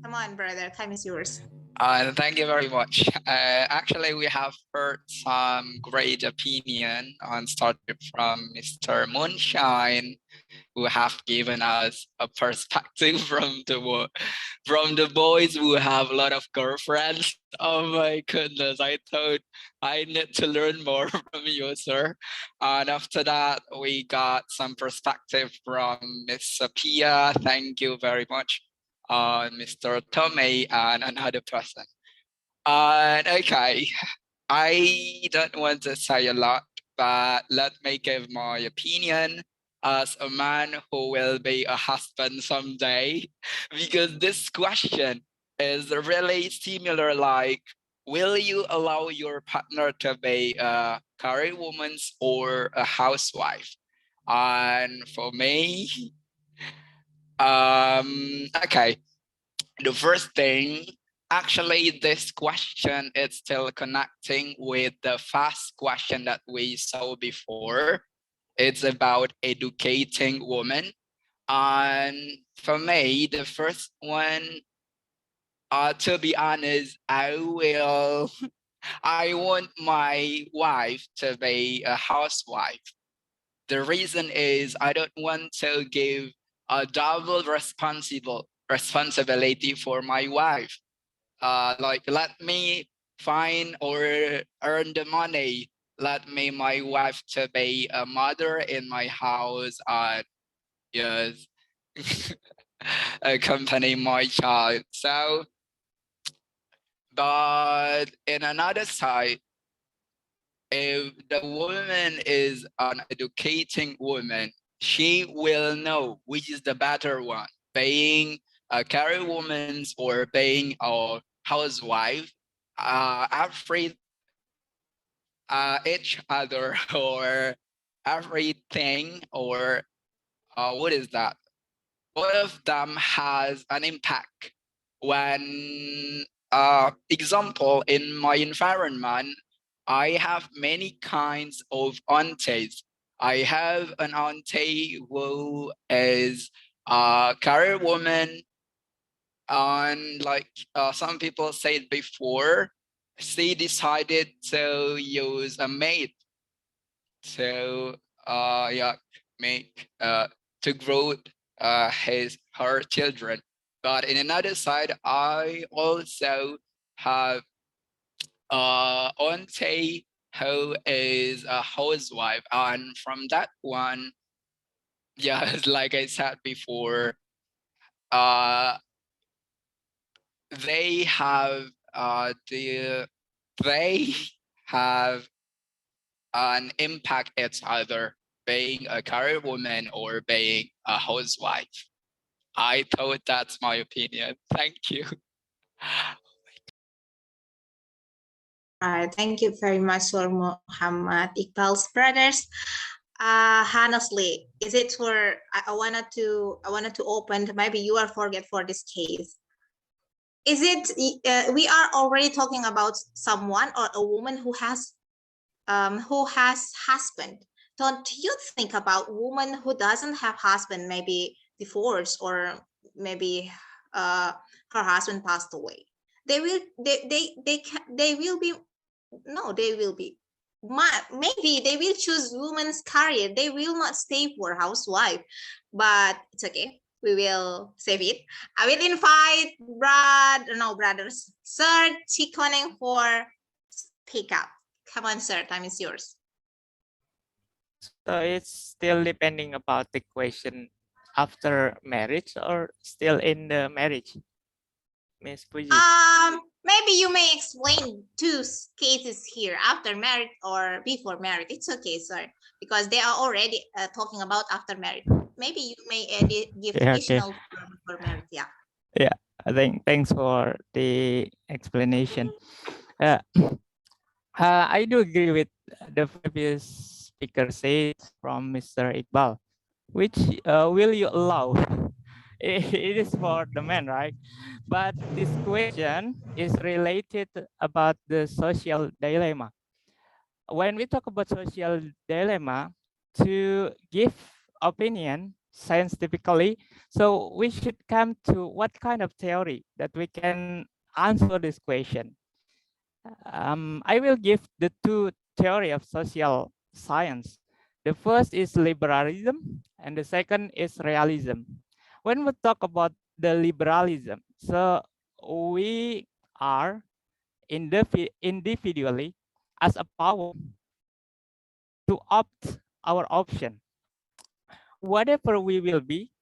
Speaker 1: Come on, brother. Time is yours.
Speaker 5: Thank you very much. Actually, we have heard some great opinion on starting from Mr. Moonshine, who have given us a perspective from the boys who have a lot of girlfriends. Oh my goodness! I thought I need to learn more from you, sir. And after that, we got some perspective from Miss Pia. Thank you very much. Mr. Tomei and another person. Okay, I don't want to say a lot, but let me give my opinion as a man who will be a husband someday, because this question is really similar. Like, will you allow your partner to be a career woman or a housewife? And for me, Okay. The first thing, actually, this question is still connecting with the first question that we saw before. It's about educating women. And for me, the first one, to be honest, I want my wife to be a housewife. The reason is I don't want to give a double responsibility for my wife. Like let me find or earn the money. Let me my wife to be a mother in my house and yes, accompany my child. So, but in another side, if the woman is an educating woman, she will know which is the better one, being a career woman or being a housewife. Every each other or everything or what is that? Both of them has an impact. When example in my environment, I have many kinds of aunties. I have an auntie who is a career woman, and like some people said before, she decided to use a maid to yeah, make to grow her children. But in another side, I also have auntie who is a housewife, and from that one, yeah, like I said before, uh they have they have an impact it's either being a career woman or being a housewife. I thought that's my opinion. Thank you.
Speaker 1: All right, thank you very much for Muhammad Iqbal's brothers. Honestly, is it for I wanted to open, maybe you are forget for this case. Is it we are already talking about someone or a woman who has husband? Don't you think about woman who doesn't have husband, maybe divorced or maybe her husband passed away? They will they will be no, they will be maybe they will choose woman's career. They will not stay for housewife, but it's okay. We will save it. I will invite brothers, Sir Chikoning for pick up. Come on, sir. Time is yours.
Speaker 13: So it's still depending about the question after marriage or still in the marriage, Miss Puji.
Speaker 1: Maybe you may explain two cases here, after marriage or before marriage. It's okay, sir, because they are already talking about after marriage. Maybe you may give additional for marriage. Yeah.
Speaker 13: Yeah, I think thanks for the explanation. I do agree with the previous speaker said from Mr. Iqbal, which will you allow? It is for the man, right? But this question is related about the social dilemma. When we talk about social dilemma, to give opinion scientifically, so we should come to what kind of theory that we can answer this question. I will give the two theory of social science. The first is liberalism and the second is realism. When we talk about the liberalism, so we are individually as a power to opt our option. Whatever we will be,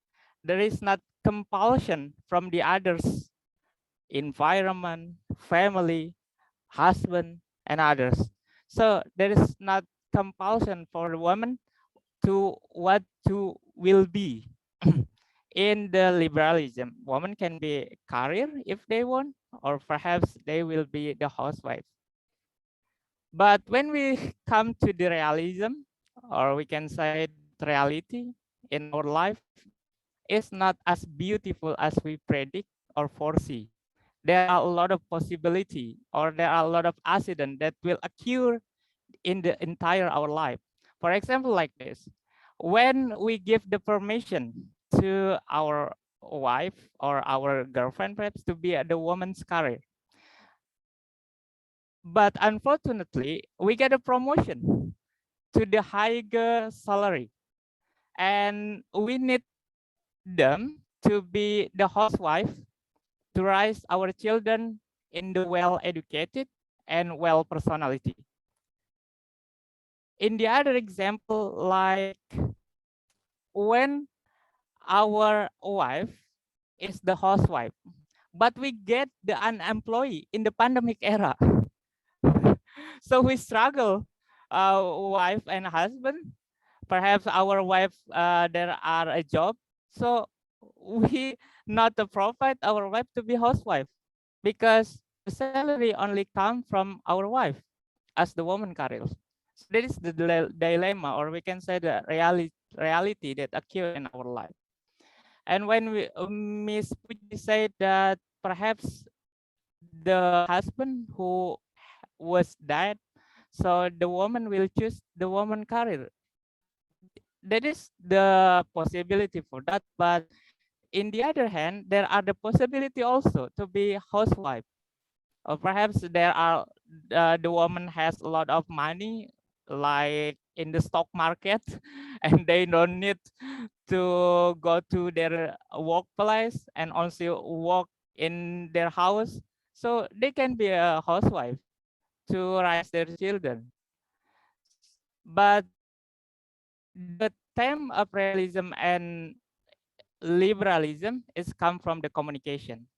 Speaker 13: there is not compulsion from the others, environment, family, husband, and others. So there is not compulsion for the woman to what to will be. In the liberalism, woman can be a career if they want, or perhaps they will be the housewife. But when we come to the realism, or we can say reality in our life, is not as beautiful as we predict or foresee. There are a lot of possibility, or there are a lot of accident that will occur in the entire our life. For example, like this, when we give the permission to our wife or our girlfriend perhaps to be at the woman's career, but unfortunately we get a promotion to the higher salary, and we need them to be the housewife to raise our children in the well educated and well personality. In the other example, like when our wife is the housewife, but we get the unemployed in the pandemic era. So we struggle, wife and husband. Perhaps our wife, there are a job. So we not to provide our wife to be housewife because the salary only come from our wife as the woman careers. So that is the dilemma, or we can say the reality that occur in our life. And when we, Miss Puji said that perhaps the husband who was dead, so the woman will choose the woman career. That is the possibility for that. But in the other hand, there are the possibility also to be housewife. Or perhaps there are the woman has a lot of money, like in the stock market, and they don't need to go to their workplace and also work in their house. So they can be a housewife to raise their children. But the theme of realism and liberalism is come from the communication,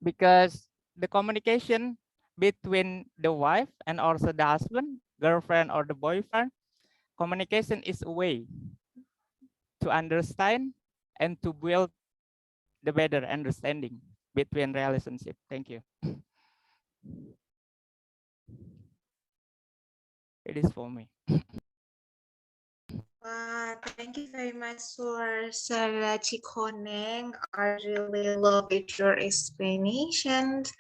Speaker 13: because the communication between the wife and also the husband, girlfriend or the boyfriend, communication is a way to understand and to build the better understanding between relationship. Thank you. It is for me.
Speaker 1: Thank you very much for Sarah Chikoneng. I really love your explanations.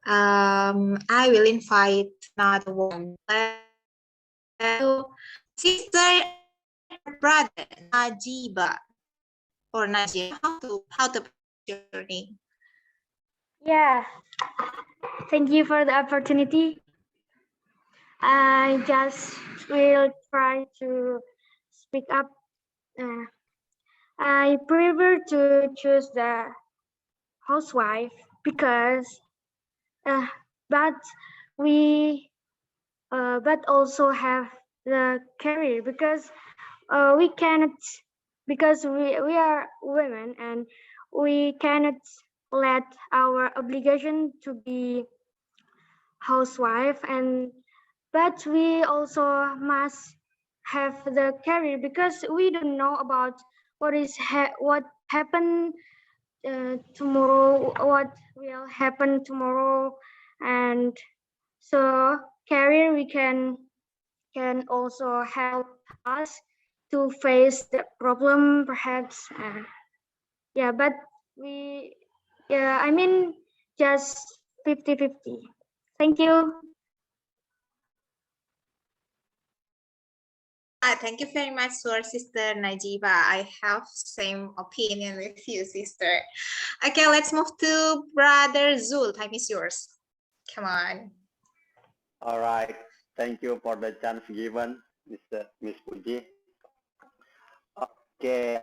Speaker 1: I will invite another one. So, sister or brother, Najiba or Najib, how to pronounce your name?
Speaker 17: Yeah, thank you for the opportunity. I just will try to speak up. I prefer to choose the housewife because, but we, but also have the career because we cannot, because we are women and we cannot let our obligation to be housewife, and but we also must have the career because we don't know about what happen tomorrow, what will happen tomorrow. And so career we can also help us to face the problem perhaps. Yeah, but we, yeah, I mean just 50-50. Thank you.
Speaker 1: Thank you very much for Sister Najiba. I have same opinion with you, sister. Okay, let's move to Brother Zul. Time is yours. Come on.
Speaker 10: All right. Thank you for the chance given, Miss Puji. Okay.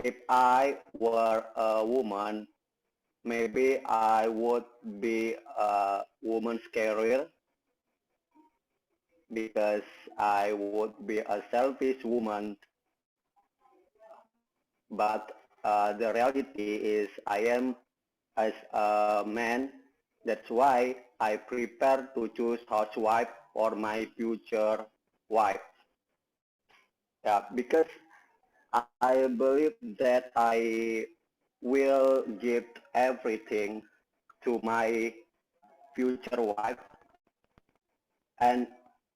Speaker 10: If I were a woman, maybe I would be a woman's career because I would be a selfish woman. But the reality is I am as a man. That's why I prepare to choose housewife for my future wife. Yeah, because I believe that I will give everything to my future wife, and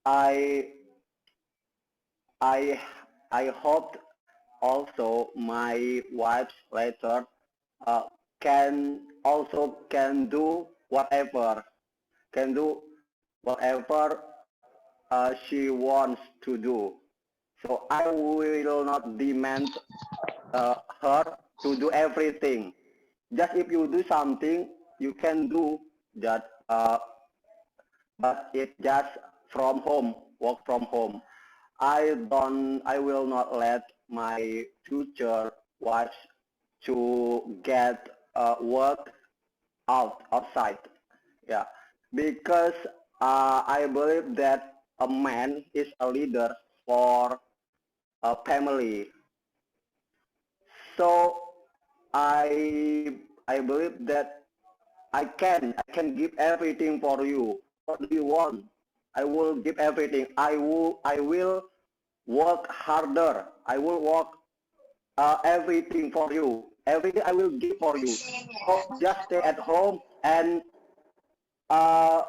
Speaker 10: I I I hope also my wife later can do whatever, can do whatever she wants to do. So I will not demand her to do everything. Just if you do something, you can do that, but it just from home, work from home. I will not let my future wife to get work outside. Yeah, because I believe that a man is a leader for a family. So I believe that I can give everything for you. What do you want? I will give everything. I will work harder. I will work everything for you. Everything I will give for you. So just stay at home and uh,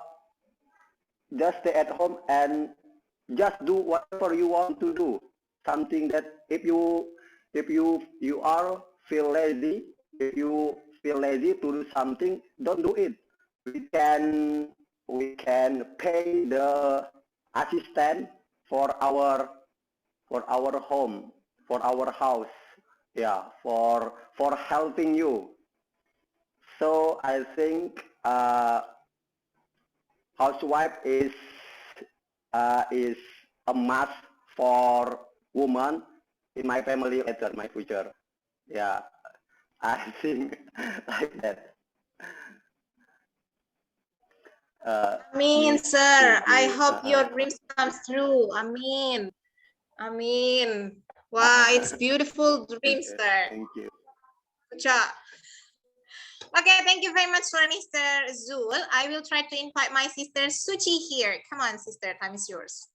Speaker 10: just stay at home and just do whatever you want to do. Something that if you are feel lazy, if you feel lazy to do something, don't do it. We can pay the assistant for our home, for our house, yeah, for helping you. So I think housewife is a must for woman in my family later, my future. Yeah, I think like that.
Speaker 1: Amin,
Speaker 10: Miss
Speaker 1: sir. I
Speaker 10: Puji.
Speaker 1: hope your dreams comes true. Amin. Amin. Wow, it's beautiful dream,
Speaker 10: Okay,
Speaker 1: sir.
Speaker 10: thank you.
Speaker 1: Good job. Okay, thank you very much for Mr. Zul. I will try to invite my sister Suchi here. Come on, sister, time is yours.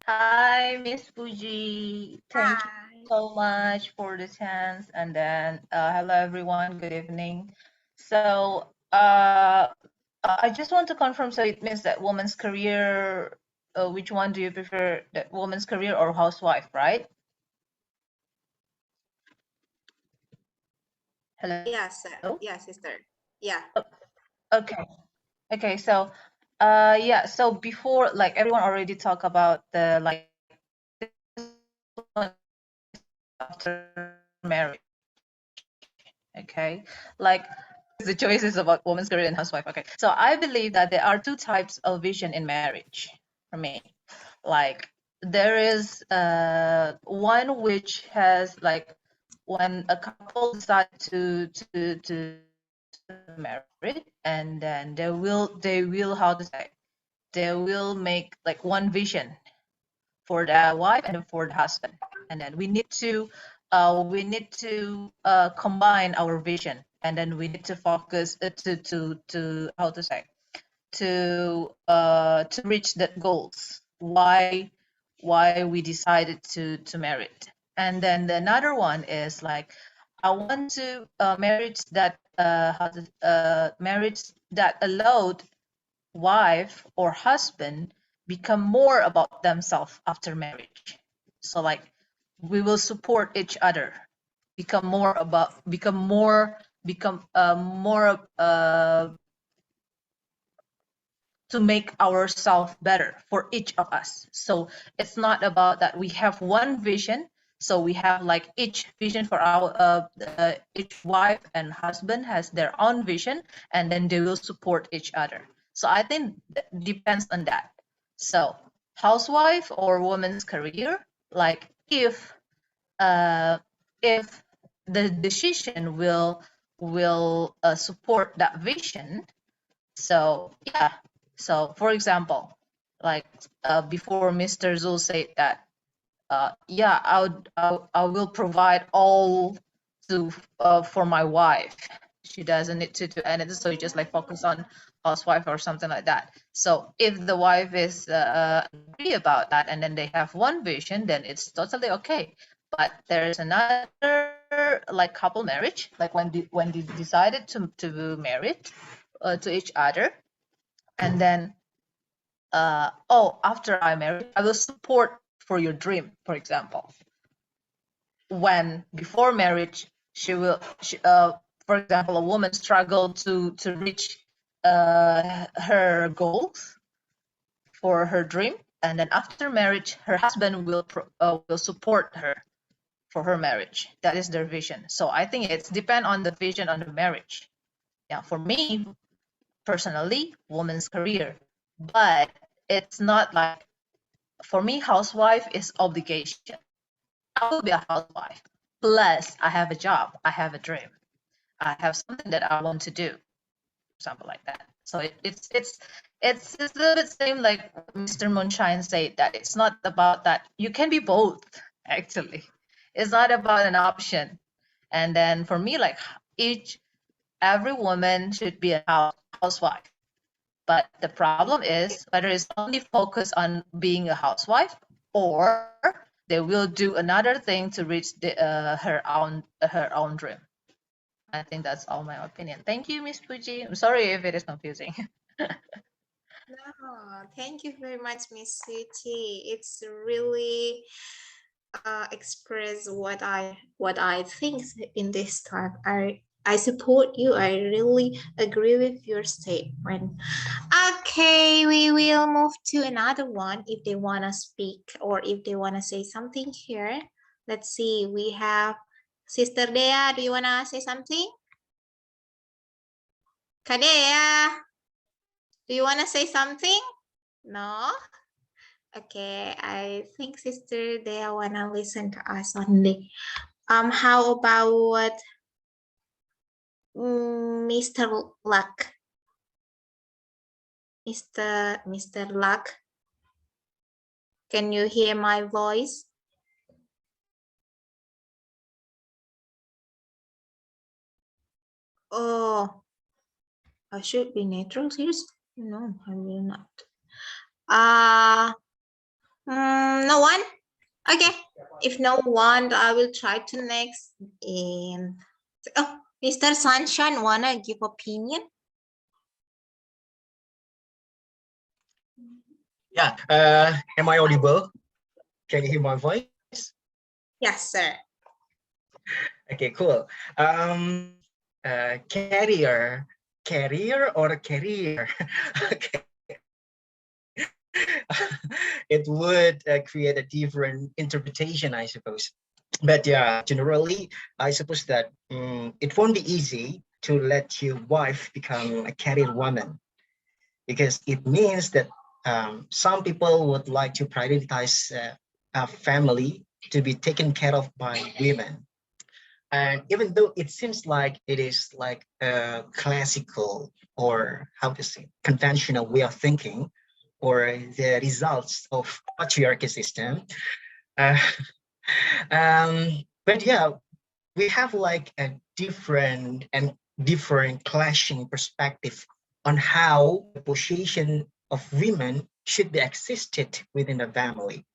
Speaker 18: Hi, Miss Fuji. Thank you so much for the chance. And then, hello everyone. Good evening. So, I just want to confirm. So it means that woman's career. Which one do you prefer? That woman's career or housewife, right? Hello.
Speaker 1: Yeah, sir. Yeah, sister. Yeah.
Speaker 18: Okay. Okay. So, yeah. So before, like everyone already talked about the like after marriage. Okay, like the choices about woman's career and housewife. Okay, so I believe that there are two types of vision in marriage for me. Like there is one which has like when a couple decide to marry, and then they will how to say, they will make like one vision for the wife and for the husband, and then we need to combine our vision, and then we need to focus to how to say, to reach that goals, why we decided to marry it. And then the another one is like I want to marriage that allowed wife or husband become more about themselves after marriage. So like we will support each other, become more to make ourselves better for each of us. So it's not about that we have one vision. So we have like each vision for our each wife and husband has their own vision, and then they will support each other. So I think that depends on that. So housewife or woman's career, like if the decision will support that vision. So yeah. So for example, like before Mr. Zul said that, yeah, I will provide all to for my wife. She doesn't need to do anything, so you just like focus on housewife or something like that. So if the wife is agree about that, and then they have one vision, then it's totally okay. But there is another like couple marriage, like when they decided to marry to each other, and then after I marry, I will support for your dream, for example. when before marriage for example, a woman struggle to reach her goals for her dream, and then after marriage her husband will support her for her marriage. That is their vision. So I think it's depend on the vision on the marriage. Yeah, for me personally, woman's career, but it's not like, for me housewife is obligation. I will be a housewife, plus I have a job, I have a dream, I have something that I want to do, something like that. So it's a little bit same like Mr. Moonshine said, that it's not about that. You can be both, actually. It's not about an option. And then for me, like every woman should be a housewife. But the problem is whether it's only focused on being a housewife, or they will do another thing to reach her own dream. I think that's all my opinion. Thank you, Miss Puji. I'm sorry if it is confusing.
Speaker 1: No, thank you very much, Miss Suchi. It's really express what I think in this time. I support you. I really agree with your statement. Okay, we will move to another one if they want to speak or if they want to say something here. Let's see. We have Sister Dea. Do you want to say something? Kadea, do you want to say something? No? Okay, I think Sister Dea want to listen to us only. How about Mr. Luck? Mr. Luck, can you hear my voice? Oh, I should be neutral here. No, I will not. No one? Okay, if no one, I will try to next. And oh, Mr. Sunshine wanna give opinion?
Speaker 19: Yeah, am I audible? Can you hear my voice?
Speaker 1: Yes, sir.
Speaker 19: Okay, cool. Carrier or career? Okay. It would create a different interpretation, I suppose. But yeah, generally, I suppose that it won't be easy to let your wife become a career woman, because it means that some people would like to prioritize a family to be taken care of by women. And even though it seems like it is like a classical, or how to say, conventional way of thinking, or the results of patriarchy system, uh, but yeah, we have like a different clashing perspective on how the position of women should be existed within a family,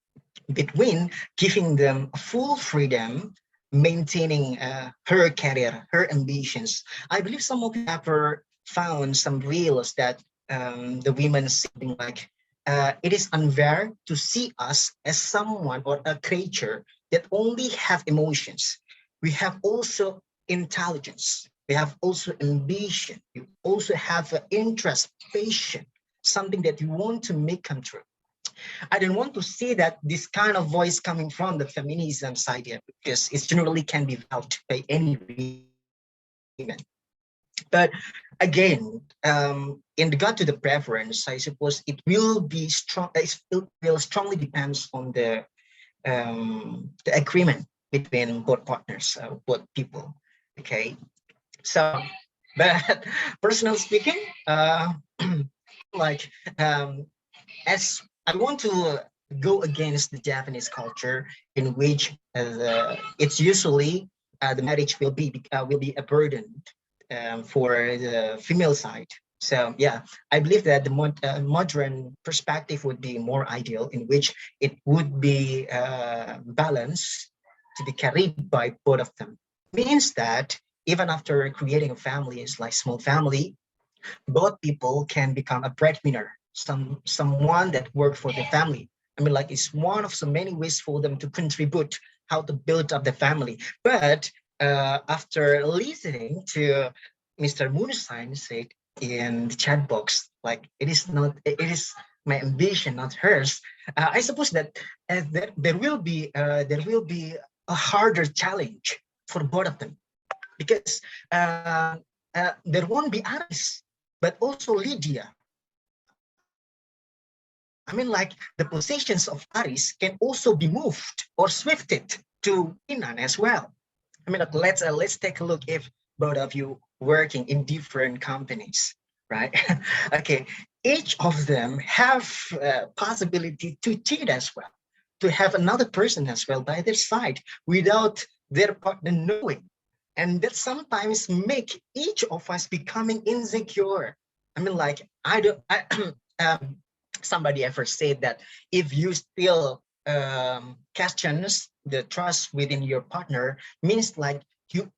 Speaker 19: between giving them full freedom, maintaining her career, her ambitions. I believe some of you ever found some reels that the women saying like, it is unfair to see us as someone or a creature that only have emotions. We have also intelligence. We have also ambition. We also have interest, passion, something that you want to make come true. I don't want to see that this kind of voice coming from the feminism side here, because it generally can be felt by any women. But again, in regard to the preference, I suppose it will be strong. It will strongly depends on the agreement between both partners, both people. Okay, so but personal speaking, like as I want to go against the Japanese culture, in which it's usually the marriage will be a burden for the female side. So yeah, I believe that the modern perspective would be more ideal, in which it would be balanced to be carried by both of them. Means that even after creating a family, it's like small family, both people can become a breadwinner, someone that work for the family. I mean, like it's one of so many ways for them to contribute how to build up the family. But after listening to Mr. Moonshine said in the chat box, like it is my ambition, not hers. I suppose that there will be a harder challenge for both of them, because there won't be Aris, but also Lydia. I mean, like the possessions of Aris can also be moved or swifted to Inan as well. I mean, like, let's take a look if both of you working in different companies, right? Okay, each of them have possibility to cheat as well, to have another person as well by their side without their partner knowing, and that sometimes make each of us becoming insecure. I mean, like somebody ever said that if you still questions the trust within your partner, means like you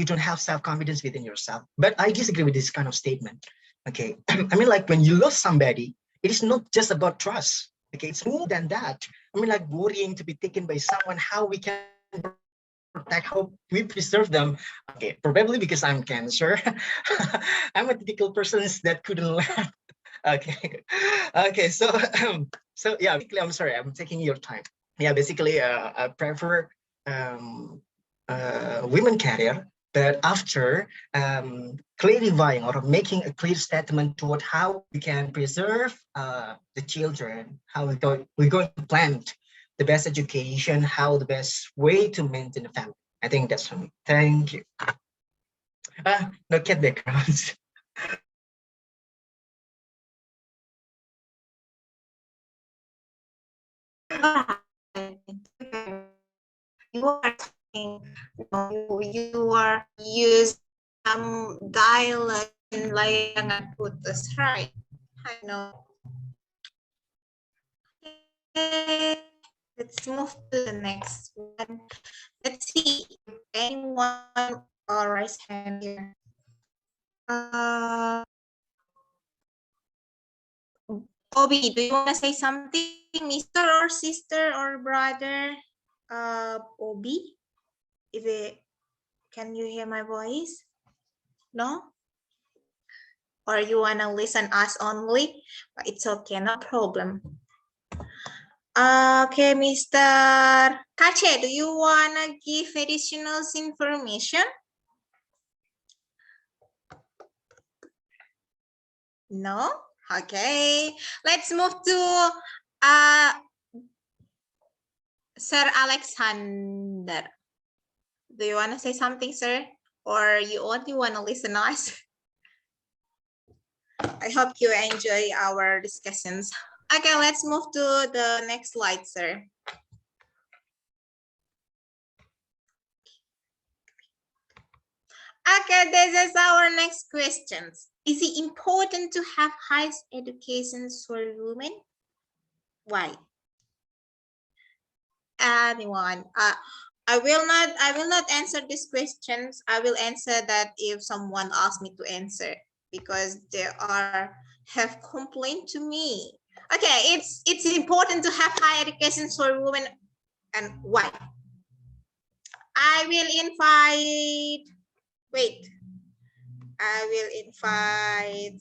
Speaker 19: don't have self-confidence within yourself. But I disagree with this kind of statement. Okay, I mean, like when you love somebody, it is not just about trust. Okay, it's more than that. I mean, like worrying to be taken by someone, how we can protect, how we preserve them. Okay, probably because I'm Cancer. I'm a typical person that couldn't laugh. Okay, okay, so so yeah, basically, I'm sorry, I'm taking your time. Yeah, basically, I prefer women career, but after clarifying or making a clear statement toward how we can preserve the children, how we're going to plan the best education, how the best way to maintain the family. I think that's for me. Thank you. No cat backgrounds.
Speaker 1: You are talking, you are use dialect in layangan putus, right? I know. Okay, let's move to the next one. Let's see if anyone will raise hand here. Obi, do you want to say something, Mr. or sister or brother? Obi, can you hear my voice? No? Or you want to listen us only? But it's okay, no problem. Okay, Mr. Kache, do you want to give additional information? No? Okay, let's move to Sir Alexander. Do you want to say something, sir? Or you only want to listen to us? I hope you enjoy our discussions. Okay, let's move to the next slide, sir. Okay, this is our next questions. Is it important to have higher education for women? Why? Anyone? I will not answer these questions. I will answer that if someone asks me to answer, because they have complained to me. Okay, it's important to have higher education for women, and why? I will invite. Wait. I will invite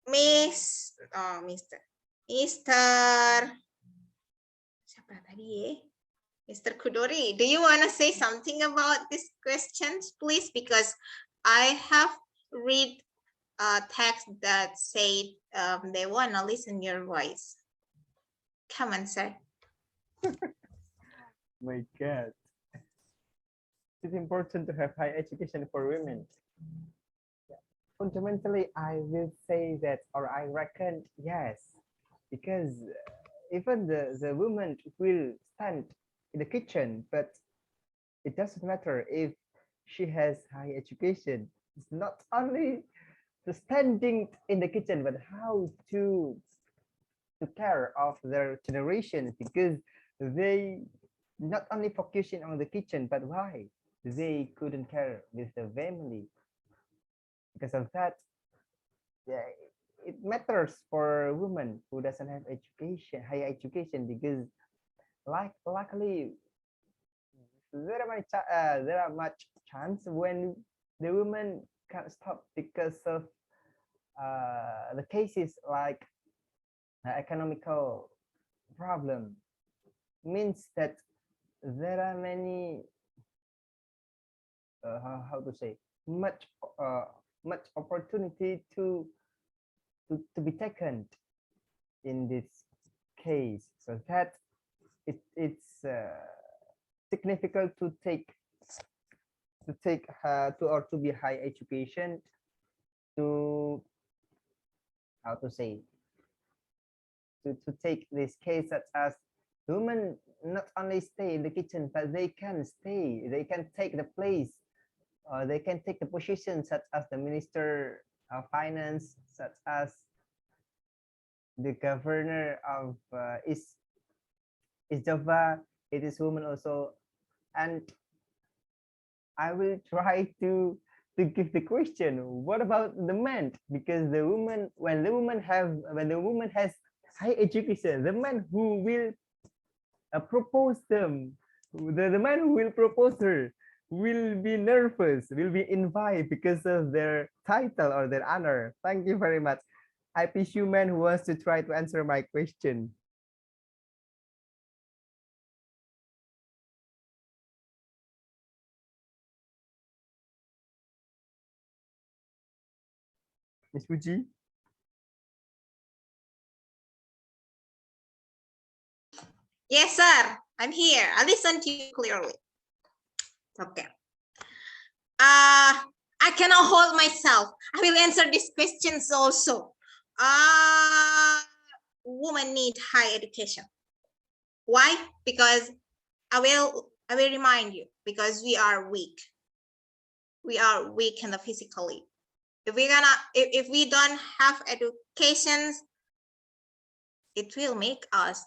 Speaker 1: Mr. Siapa tadi ya? Mr. Kudori, do you want to say something about these questions, please? Because I have read a text that said they want to listen your voice. Come on, sir.
Speaker 3: My God. It's important to have high education for women. Yeah. Fundamentally, I will say that, or I reckon yes, because even the woman will stand in the kitchen, but it doesn't matter if she has high education. It's not only the standing in the kitchen, but how to care of their generation, because they not only focusing on the kitchen, but why they couldn't care with the family. Because of that, yeah, it matters for a woman who doesn't have education, higher education, because luckily there are much chance when the woman can't stop because of the cases like economical problem. Means that there are many how to say much much opportunity to be taken in this case, so that it's significant to take to be high education, to how to say to take this case, such as women not only stay in the kitchen, but they can take the place, they can take the position such as the minister of finance, such as the governor of East Java. It is woman also. And I will try to give the question, what about the man? Because the woman, when the woman has high education, the man who will propose them, the man who will propose her will be nervous, will be envied because of their title or their honor. Thank you very much. I wish you man who wants to try to answer my question. Miss Fuji?
Speaker 1: Yes, sir. I'm here. I listen to you clearly. Okay. I cannot hold myself. I will answer these questions also. Women need high education. Why? Because I will remind you, because we are weak. We are weak in the physically. If we don't have educations, it will make us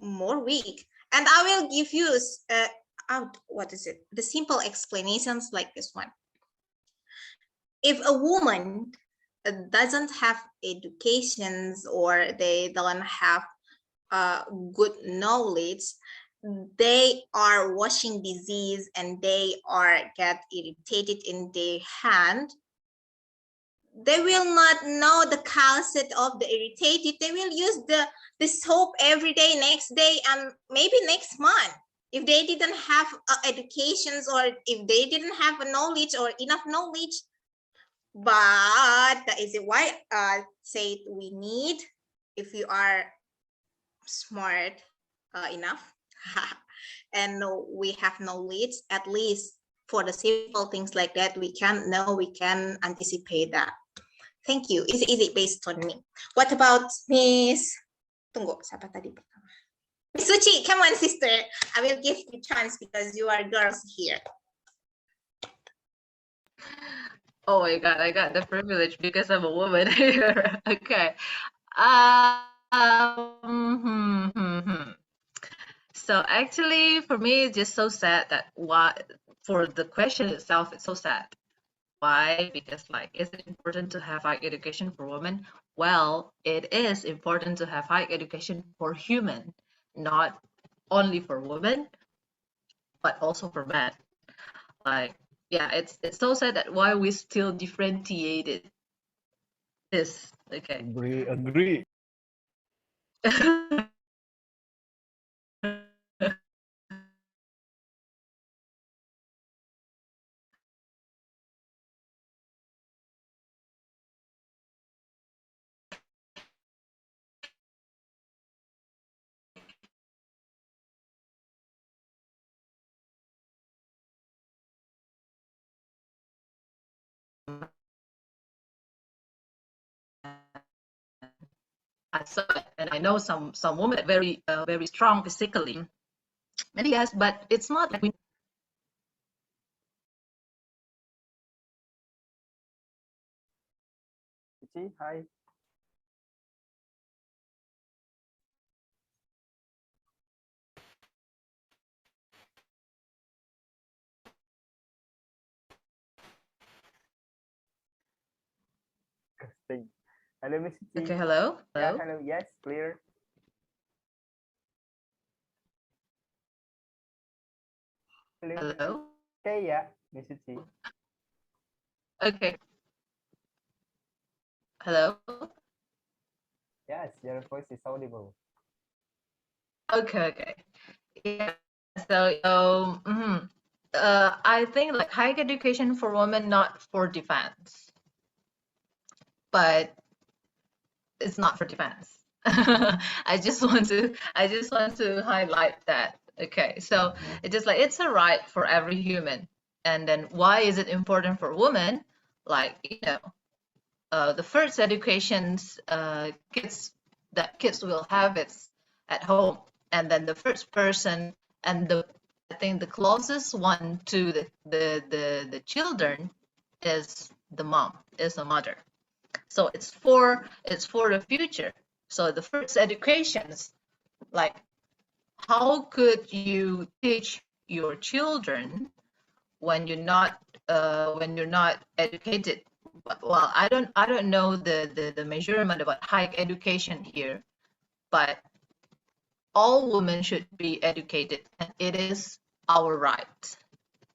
Speaker 1: more weak. And I will give you the simple explanations like this one. If a woman doesn't have educations, or they don't have good knowledge, they are washing disease and they are get irritated in their hand, they will not know the cause of the irritated. They will use the soap every day, next day, and maybe next month. If they didn't have educations, or if they didn't have a knowledge or enough knowledge. But that is why I say we need, if you are smart enough and we have knowledge, at least for the simple things like that, we can know, we can anticipate that. Thank you. It's easy based on me. What about Miss? Tunggu, siapa tadi pertama? Miss Suci, come on, sister. I will give you a chance because you are girls here.
Speaker 18: Oh my God, I got the privilege because I'm a woman here. Okay. So actually, for me, it's just so sad that for the question itself, it's so sad. Why? Because like, is it important to have high education for women? Well, it is important to have high education for human, not only for women, but also for men. Like, yeah, it's so sad that why we still differentiated this. Okay.
Speaker 3: Agree.
Speaker 18: I saw it, and I know some women very very strong physically. Many yes, but it's not like we.
Speaker 3: Hi. Hello, Miss Suci.
Speaker 18: Okay, hello.
Speaker 3: Yeah, hello. Yes, clear.
Speaker 18: Hello.
Speaker 3: Okay, yeah, Miss Suchi.
Speaker 18: Okay. Hello.
Speaker 3: Yes, your voice is audible.
Speaker 18: Okay. Yeah. So, I think like higher education for women, not for defense, but it's not for defense. I just want to highlight that. Okay, so it's just like it's a right for every human. And then why is it important for women? Like, the first educations kids will have it at home, and then the first person and I think the closest one to the children is the mom, is a mother. So it's for the future. So the first educations, like how could you teach your children when you're not educated? Well, I don't know the measurement about higher education here, but all women should be educated, and it is our right,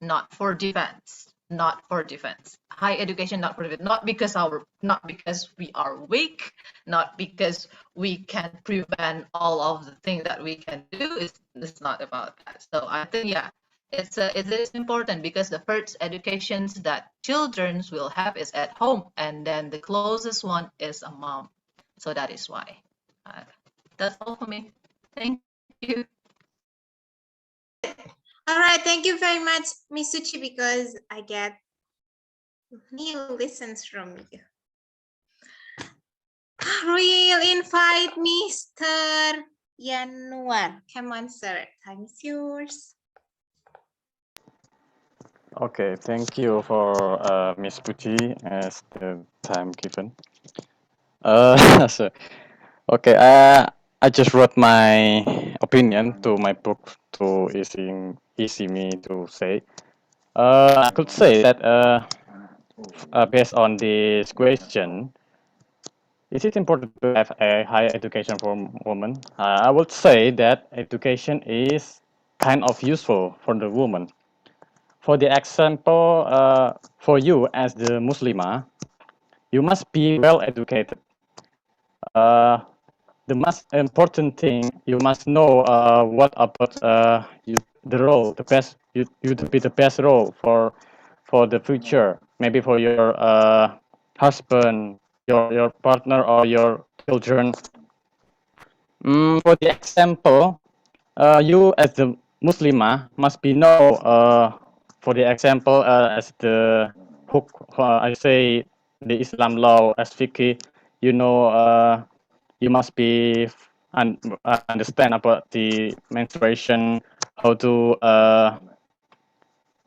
Speaker 18: not for defense, not for defense. High education, not for defense, not because we are weak, not because we can prevent all of the things that we can do. It's not about that. So I think, yeah, it is important because the first educations that children will have is at home, and then the closest one is a mom. So that is why. That's all for me. Thank you.
Speaker 1: All right, thank you very much, Miss Suchi, because I get new lessons from you. We'll invite Mr. Yanuar. Come on, sir. Time is yours.
Speaker 11: Okay, thank you for Miss Puchi as the time given. So, okay, I just wrote my opinion to my book to easy me to say. I could say that based on this question, is it important to have a higher education for women? I would say that education is kind of useful for the woman. For the example, for you as the Muslimah, you must be well educated. Uh, the most important thing, you must know what about the role, the best, you to be the best role for the future, maybe for your husband, your partner, or your children. For the example, you as the Muslimah must be know, for the example, as the hook, I say the Islam law as fiqh, you know, you must be understand about the menstruation, how to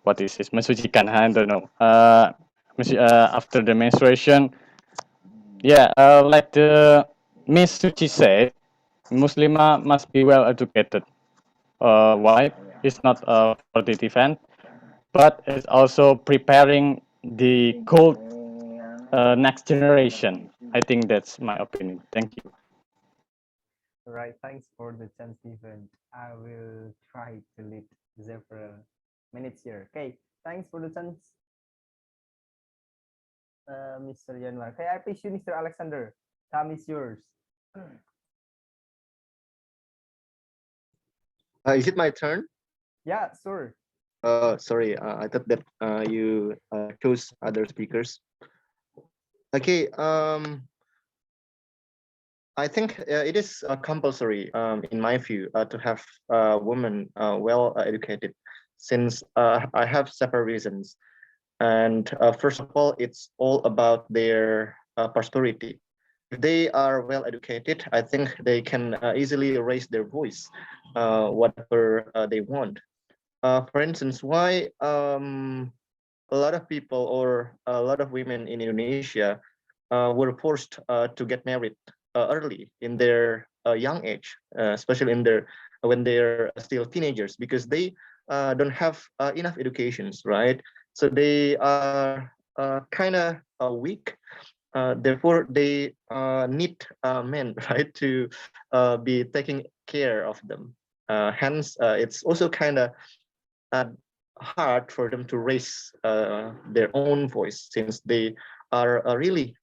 Speaker 11: what is this mensucikan? I don't know. After the menstruation, yeah, like the Miss Suchi said, Muslimah must be well educated. Why? It's not for the defense, but it's also preparing the cold next generation. I think that's my opinion. Thank you.
Speaker 3: Right, thanks for the chance given. I will try to lead several minutes here. Okay, thanks for the chance, Mr. Januar. Okay, I please you, Mr. Alexander. Time is yours.
Speaker 20: Is it my turn?
Speaker 3: Yeah, sure.
Speaker 20: Sorry, I thought that you chose other speakers. Okay, I think it is compulsory, in my view, to have women well educated, since I have several reasons. And first of all, it's all about their prosperity. If they are well educated, I think they can easily raise their voice, whatever they want. For instance, why a lot of people or a lot of women in Indonesia were forced to get married early in their young age, especially in their when they're still teenagers, because they don't have enough educations, right? So they are kind of weak. Therefore, they need men, right, to be taking care of them. Hence, it's also kind of hard for them to raise their own voice, since they are really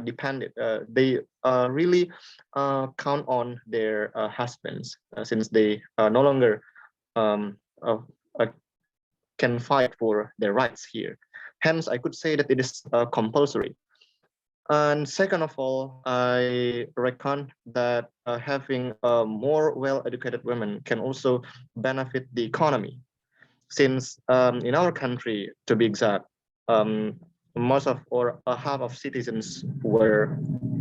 Speaker 20: dependent. They really count on their husbands, since they no longer um, uh, uh, can fight for their rights here. Hence, I could say that it is compulsory. And second of all, I reckon that having more well-educated women can also benefit the economy, since in our country, to be exact, most of or half of citizens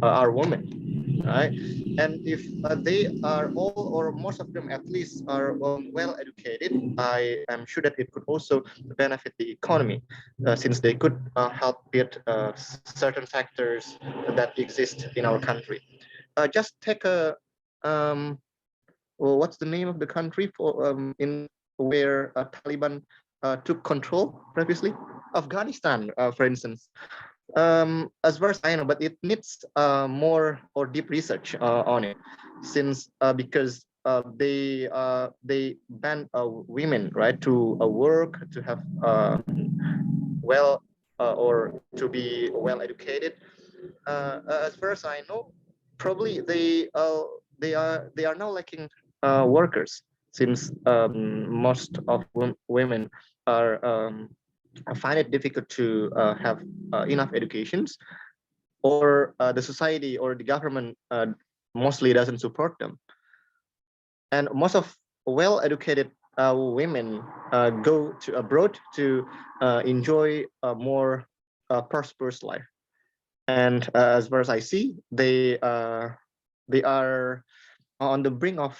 Speaker 20: are women, right? And if they are all or most of them at least are well educated, I am sure that it could also benefit the economy, since they could help build certain factors that exist in our country. Just take a well, what's the name of the country for in where Taliban took control previously? Afghanistan, for instance. As far as I know, but it needs more or deep research on it, since because they ban women, right, to work, to have well or to be well educated. As far as I know, probably they are now lacking workers, since most of women are find it difficult to have enough educations, or the society or the government mostly doesn't support them. And most of well-educated women go to abroad to enjoy a more prosperous life. And as far as I see, they are on the brink of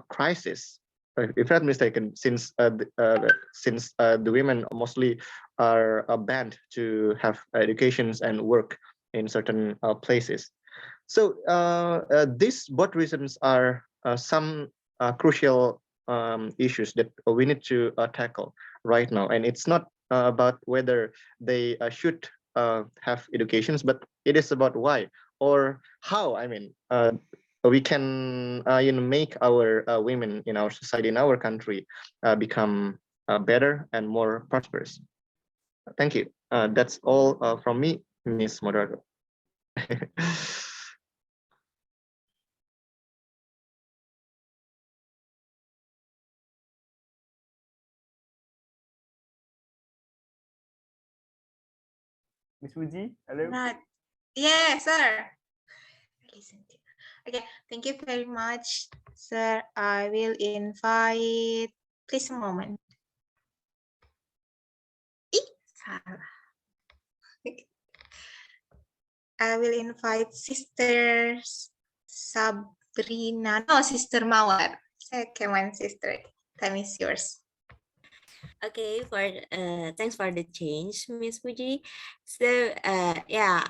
Speaker 20: crisis, if not mistaken, since the women mostly are banned to have educations and work in certain places. So these both reasons are some crucial issues that we need to tackle right now. And it's not about whether they should have educations, but it is about why or how. I mean, we can make our women in our society, in our country, become better and more prosperous. Thank you. That's all from me, Miss Moderator.
Speaker 3: Miss Fuji, hello.
Speaker 1: Right. Yeah, sir. Listen to. Okay, thank you very much, sir. I will invite. Please a moment. Salah. I will invite Sister Sabrina. No, Sister Mawar. Second one, Sister. Time is yours.
Speaker 7: Okay, thanks for the change, Miss Fuji. So yeah,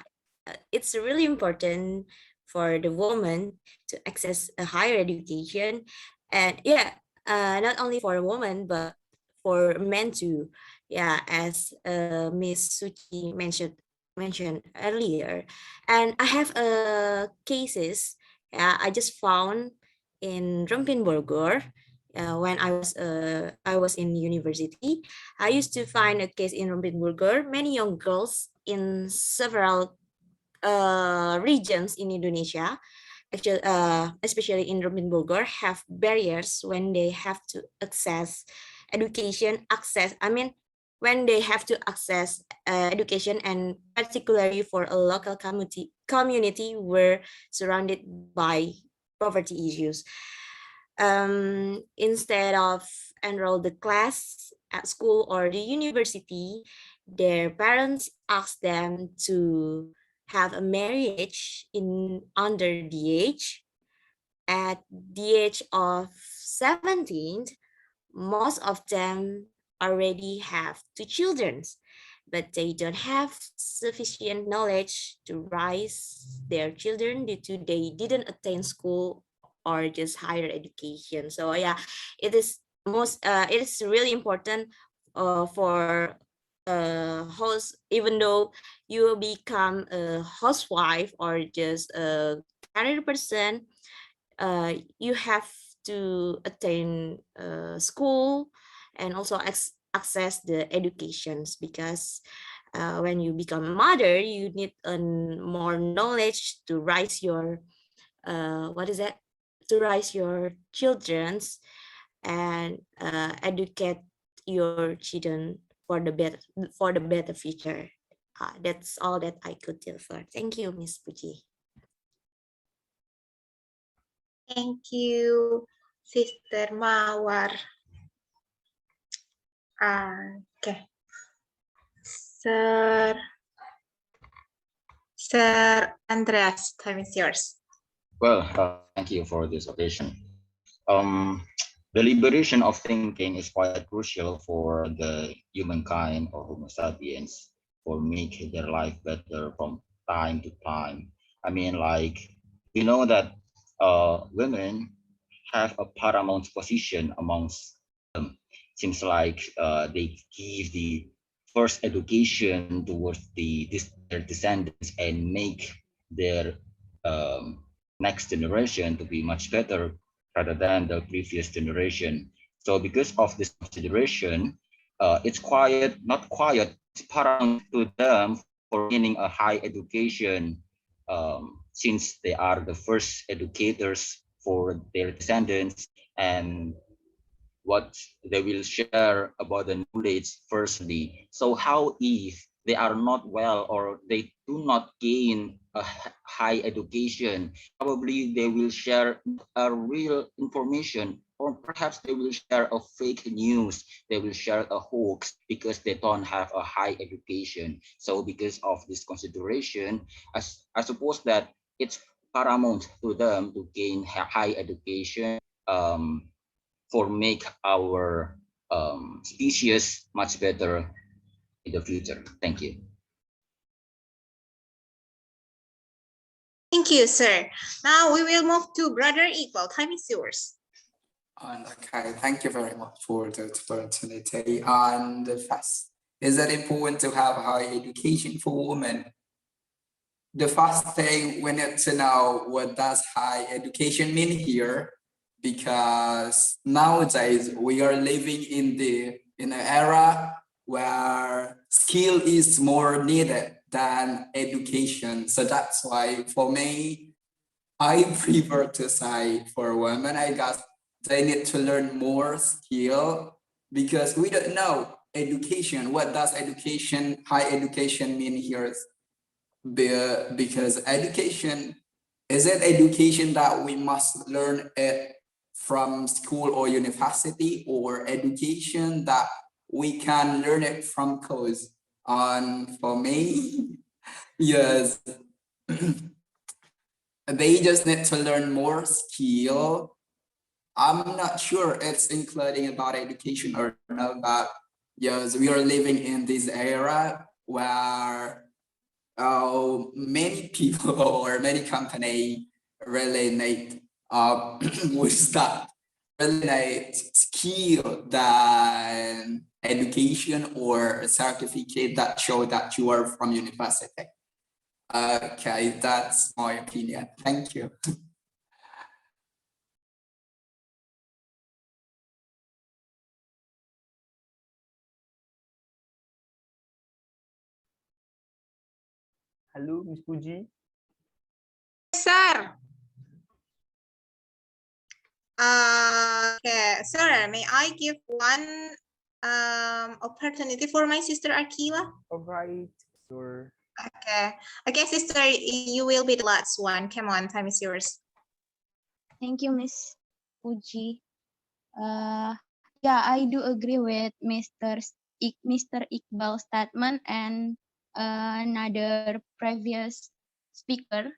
Speaker 7: it's really important for the woman to access a higher education, and yeah, not only for women but for men too. Yeah, as Miss Suchi mentioned earlier, and I have cases. Yeah, I just found in Rumpinburger when I was in university. I used to find a case in Rumpinburger. Many young girls in several regions in Indonesia, actually, especially in Rumpinburger, have barriers when they have to access education. When they have to access education, and particularly for a local community were surrounded by poverty issues. Instead of enroll the class at school or the university, their parents ask them to have a marriage in under the age. At the age of 17, most of them already have two children, but they don't have sufficient knowledge to raise their children due to they didn't attend school or just higher education. So yeah, it is really important for host, even though you become a housewife or just a career person, you have to attend school and also access the educations, because when you become a mother, you need more knowledge to raise your what is that, to raise your children's and educate your children for the better future. That's all that I could tell for. Thank you, Miss Puji.
Speaker 1: Thank you, Sister Mawar. Okay. Sir Andreas, time is yours.
Speaker 8: Well, thank you for this occasion. The liberation of thinking is quite crucial for the humankind or Homo sapiens for make their life better from time to time. I mean, like we know that women have a paramount position amongst them. Seems like they give the first education towards their descendants and make their next generation to be much better rather than the previous generation. So because of this consideration, it's quiet, not quiet, it's paramount to them for gaining a high education, since they are the first educators for their descendants, and what they will share about the knowledge firstly. So how if they are not well or they do not gain a high education, probably they will share a real information, or perhaps they will share a fake news, they will share a hoax because they don't have a high education. So because of this consideration, I suppose that it's paramount to them to gain high education, for make our species much better in the future. Thank you.
Speaker 1: Thank you, sir. Now we will move to Brother Iqbal. Time is yours.
Speaker 5: And okay, thank you very much for the opportunity. And first, is it important to have high education for women? The first thing we need to know, what does high education mean here? Because nowadays we are living in an era where skill is more needed than education. So that's why for me, I prefer to say for women, I guess they need to learn more skill, because we don't know education. What does education, high education mean here? Because education, is it education that we must learn it from school or university, or education that we can learn it from course? And for me, yes, they just need to learn more skill. I'm not sure it's including about education or not, but yes, we are living in this era where many people or many company really need with that, really need skill than education or a certificate that show that you are from university. Okay, that's my opinion. Thank you.
Speaker 3: Hello, Miss Puji.
Speaker 1: Sir. Okay, sir, may I give one opportunity for my sister Akila?
Speaker 3: All right, sure.
Speaker 1: Okay, sister, you will be the last one. Come on, time is yours.
Speaker 14: Thank you, Miss Puji. Yeah, I do agree with Mr. Iqbal's statement and another previous speaker.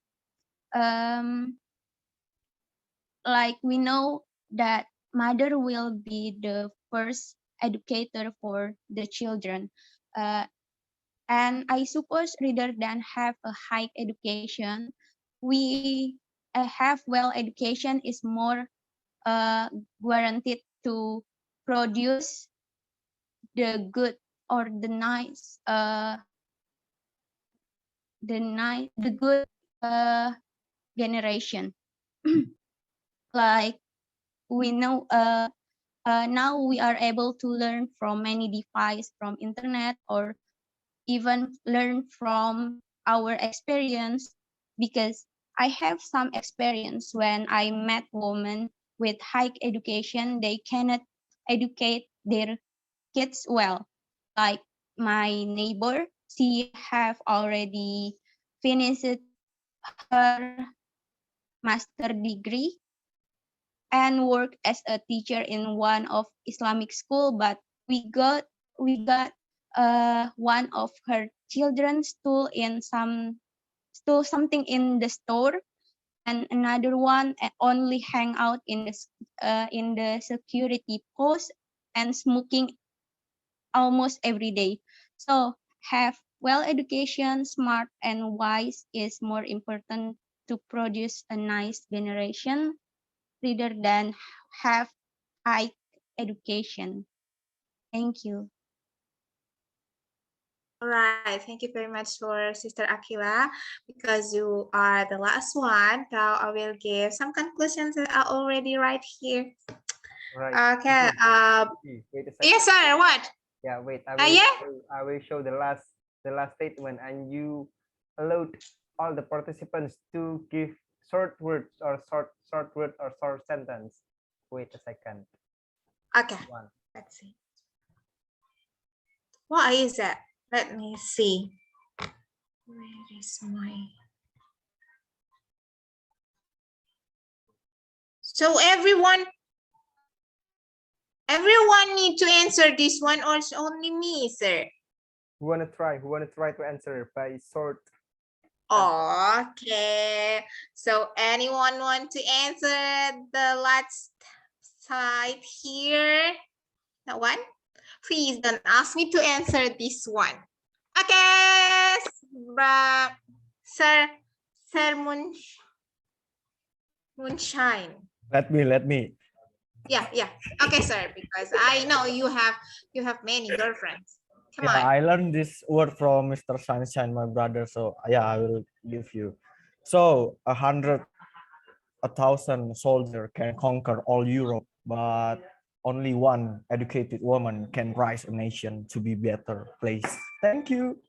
Speaker 14: Like we know that mother will be the first educator for the children. And I suppose rather than have a high education, we have well education is more guaranteed to produce the good or the nice the good generation. Like we know now we are able to learn from many devices from internet, or even learn from our experience, because I have some experience when I met women with high education, they cannot educate their kids well. Like my neighbor, she have already finished her master degree and work as a teacher in one of Islamic school, but we got one of her children stole something in the store, and another one only hang out in the security post and smoking almost every day. So have well education, smart and wise is more important to produce a nice generation rather than have high education. Thank you.
Speaker 1: All right, thank you very much for Sister Akila. Because you are the last one, now I will give some conclusions that are already right here.
Speaker 3: Right.
Speaker 1: Okay.
Speaker 3: Wait a second.
Speaker 1: Yes, sir. What?
Speaker 3: Yeah, wait.
Speaker 1: Yeah.
Speaker 3: I will show the last statement, and you allowed all the participants to give short words or short sentence. Wait a second.
Speaker 1: Okay.
Speaker 3: One.
Speaker 1: Let's see. What is that? Let me see. Where is my... So everyone need to answer this one, or it's only me, sir?
Speaker 3: Who wanna try to answer by short?
Speaker 1: Okay. So anyone want to answer the last side here? That one? Please don't ask me to answer this one. Okay, Sir Moonshine.
Speaker 12: Let me.
Speaker 1: Yeah. Okay, sir, because I know you have many girlfriends. Come
Speaker 12: Yeah,
Speaker 1: on.
Speaker 12: I learned this word from Mr. Sunshine, my brother. So yeah, I will give you. So 1,000 soldier can conquer all Europe, but only one educated woman can rise a nation to be better place. Thank you.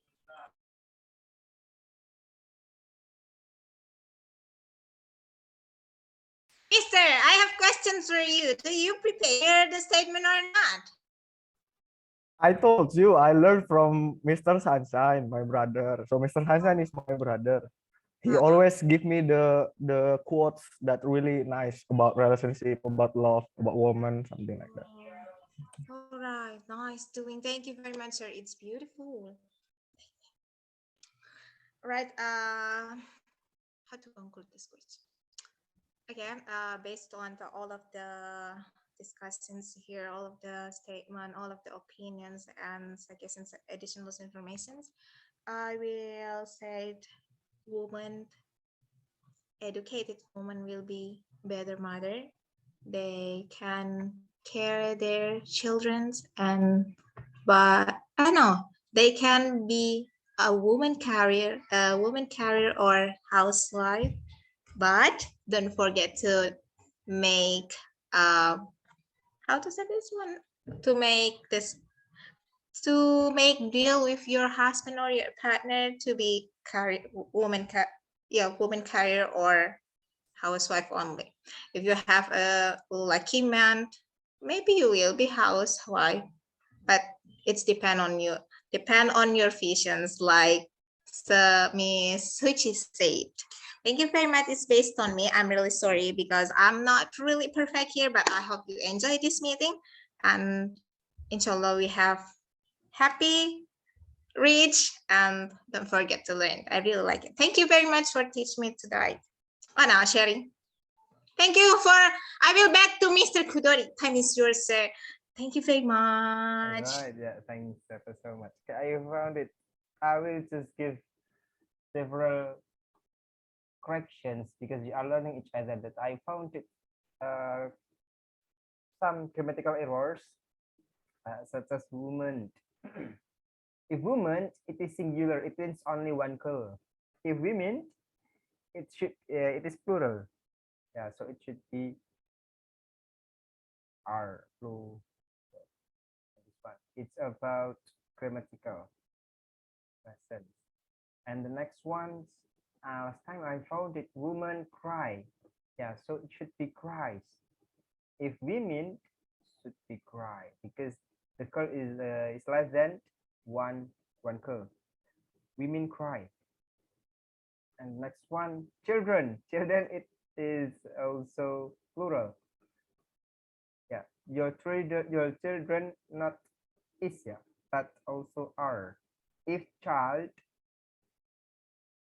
Speaker 1: Mister, I have questions for you. Do you prepare the statement or not?
Speaker 12: I told you I learned from Mr. Sunshine, my brother. So Mr. Sunshine is my brother. He always give me the quotes that really nice about relationship, about love, about woman, something like that.
Speaker 1: All right, nice doing. Thank you very much, sir. It's beautiful. All right. How to conclude this question? Again, based on all of the discussions here, all of the statement, all of the opinions and suggestions, additional informations, I will say educated woman will be better mother. They can care their children, but I know they can be a woman carrier or housewife, but don't forget to make how to say this one, to make deal with your husband or your partner to be woman carrier or housewife only. If you have a lucky man, maybe you will be housewife, but it's depend on your visions, like Miss Suchi said. Thank you very much. It's based on me. I'm really sorry because I'm not really perfect here, but I hope you enjoy this meeting, and inshallah we have happy, rich, and don't forget to learn. I really like it. Thank you very much for teaching me today. Oh, now sharing. Thank you I will back to Mr. Kudori. Time is yours, sir. Thank you very much.
Speaker 3: All right, yeah, thanks so much. I found it. I will just give several corrections because you are learning each other. That I found it some grammatical errors, such as woman. If woman, it is singular. It means only one color. If women, it is plural. Yeah, so it should be are. flow. This one. It's about grammatical lessons. And the next one, last time I found it, woman cry. Yeah, so it should be cries. If women should be cry because the curl is less than one curl. Women cry. And next one, children. Children, it is also plural. Yeah, your children not is, yeah, but also are. If child,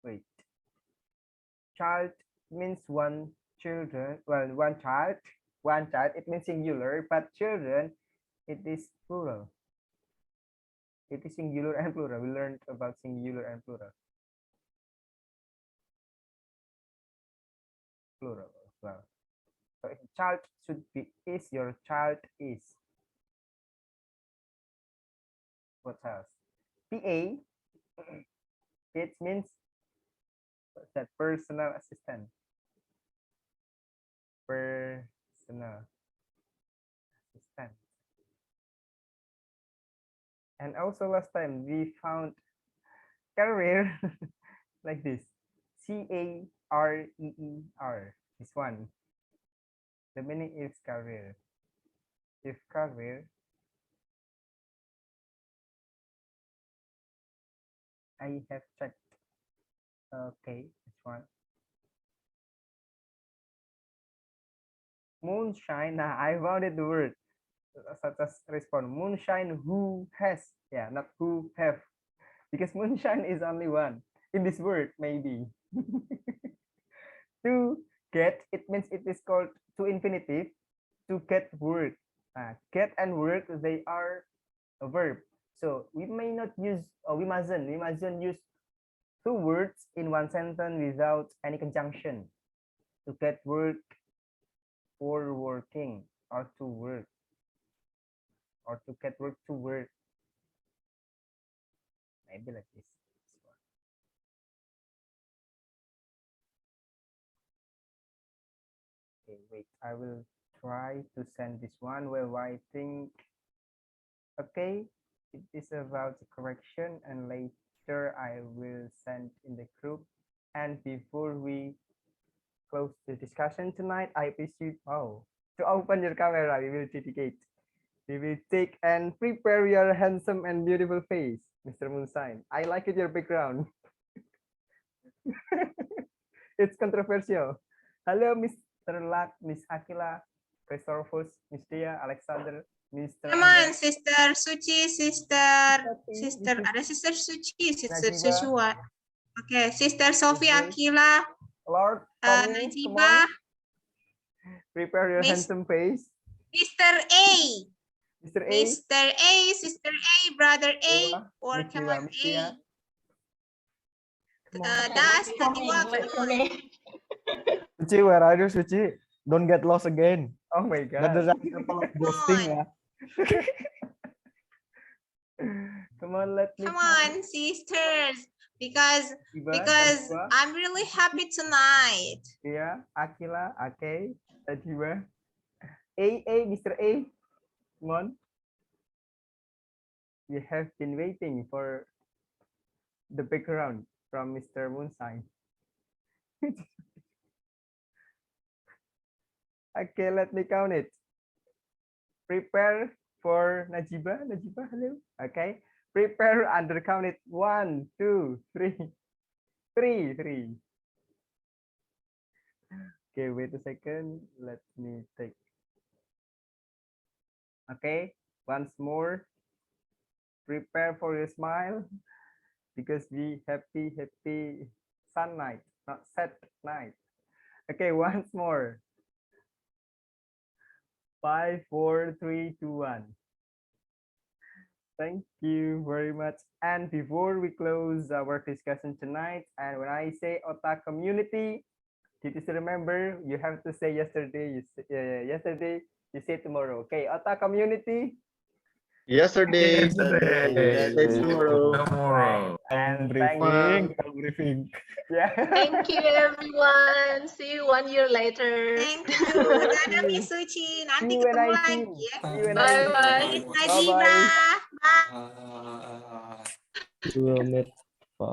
Speaker 3: wait, child means one children, well, one child, it means singular, but children, it is plural. It is singular and plural. We learned about singular and plural. Plural as well. So if child should be is, your child is. What else? PA, it means what's that? Personal assistant. Personal assistant. And also last time we found career like this. CAREER. This one. The meaning is career. If career, I have checked. Okay, this one. Moonshine. Nah, I found it the word. Such as respond. Moonshine who has. Yeah, not who have. Because moonshine is only one. In this word, maybe. To get, it means it is called to infinitive. To get work. Get and work, they are a verb. So we may not use, or we mustn't use two words in one sentence without any conjunction. To get work, for working, or to work, or to get work to work. Maybe like this. Okay, wait, I will try to send this one where I think, okay, it is about the correction, and later I will send in the group. And before we close the discussion tonight, I wish you to open your camera. We will dedicate. We will take and prepare your handsome and beautiful face, Mr. Moonshine. I like it, your background. It's controversial. Hello, Mr. Lat, Miss Akila, Christophus, Miss Dia, Alexander, Mr.
Speaker 1: Come on, Sister Suci, Sister, ada Sister Suci, Sister Joshua. Okay, Sister Sophia Akila,
Speaker 3: Lord,
Speaker 1: Najiba,
Speaker 3: prepare your handsome face.
Speaker 1: Mr. A.
Speaker 3: Mr. A.
Speaker 1: Mr. A, Sister A, Brother A, or come on, A. Das, Nadiwa, come on.
Speaker 3: Suci, where are you, Suci? Don't get lost again. Oh my God. That is example of ghosting, ya. Come on, let me.
Speaker 1: Come on, sisters, because I'm really happy tonight.
Speaker 3: Yeah, Akila, okay, Najiba. Mr. A, come on. We have been waiting for the background from Mr. Moonshine. Okay, let me count it. Prepare for Najiba. Najiba, hello. Okay. Prepare under count it. 1, 2, 3. 3. Okay, wait a second. Let me take. Okay, once more. Prepare for your smile because we happy sun night, not sad night. Okay, once more. 5, 4, 3, 2, 1. Thank you very much. And before we close our discussion tonight, and when I say OTA community, did you still remember? You have to say yesterday. Yesterday, you say tomorrow. Okay, OTA community.
Speaker 20: Yesterday.
Speaker 9: Yesterday.
Speaker 20: Tomorrow.
Speaker 3: Right. And Thank
Speaker 11: Wow.
Speaker 3: briefing. Yeah.
Speaker 18: Thank you, everyone. See you 1 year later.
Speaker 1: Thank you. Dadah Miss Suci.
Speaker 3: See
Speaker 1: Nanti
Speaker 3: you when
Speaker 1: ketemu
Speaker 3: I see
Speaker 1: lagi
Speaker 3: you.
Speaker 1: ya.
Speaker 3: See you when I
Speaker 18: Bye
Speaker 3: see
Speaker 18: bye.
Speaker 3: you.
Speaker 1: Bye
Speaker 3: Bye bye.
Speaker 1: Zibra. Bye.
Speaker 12: We will meet for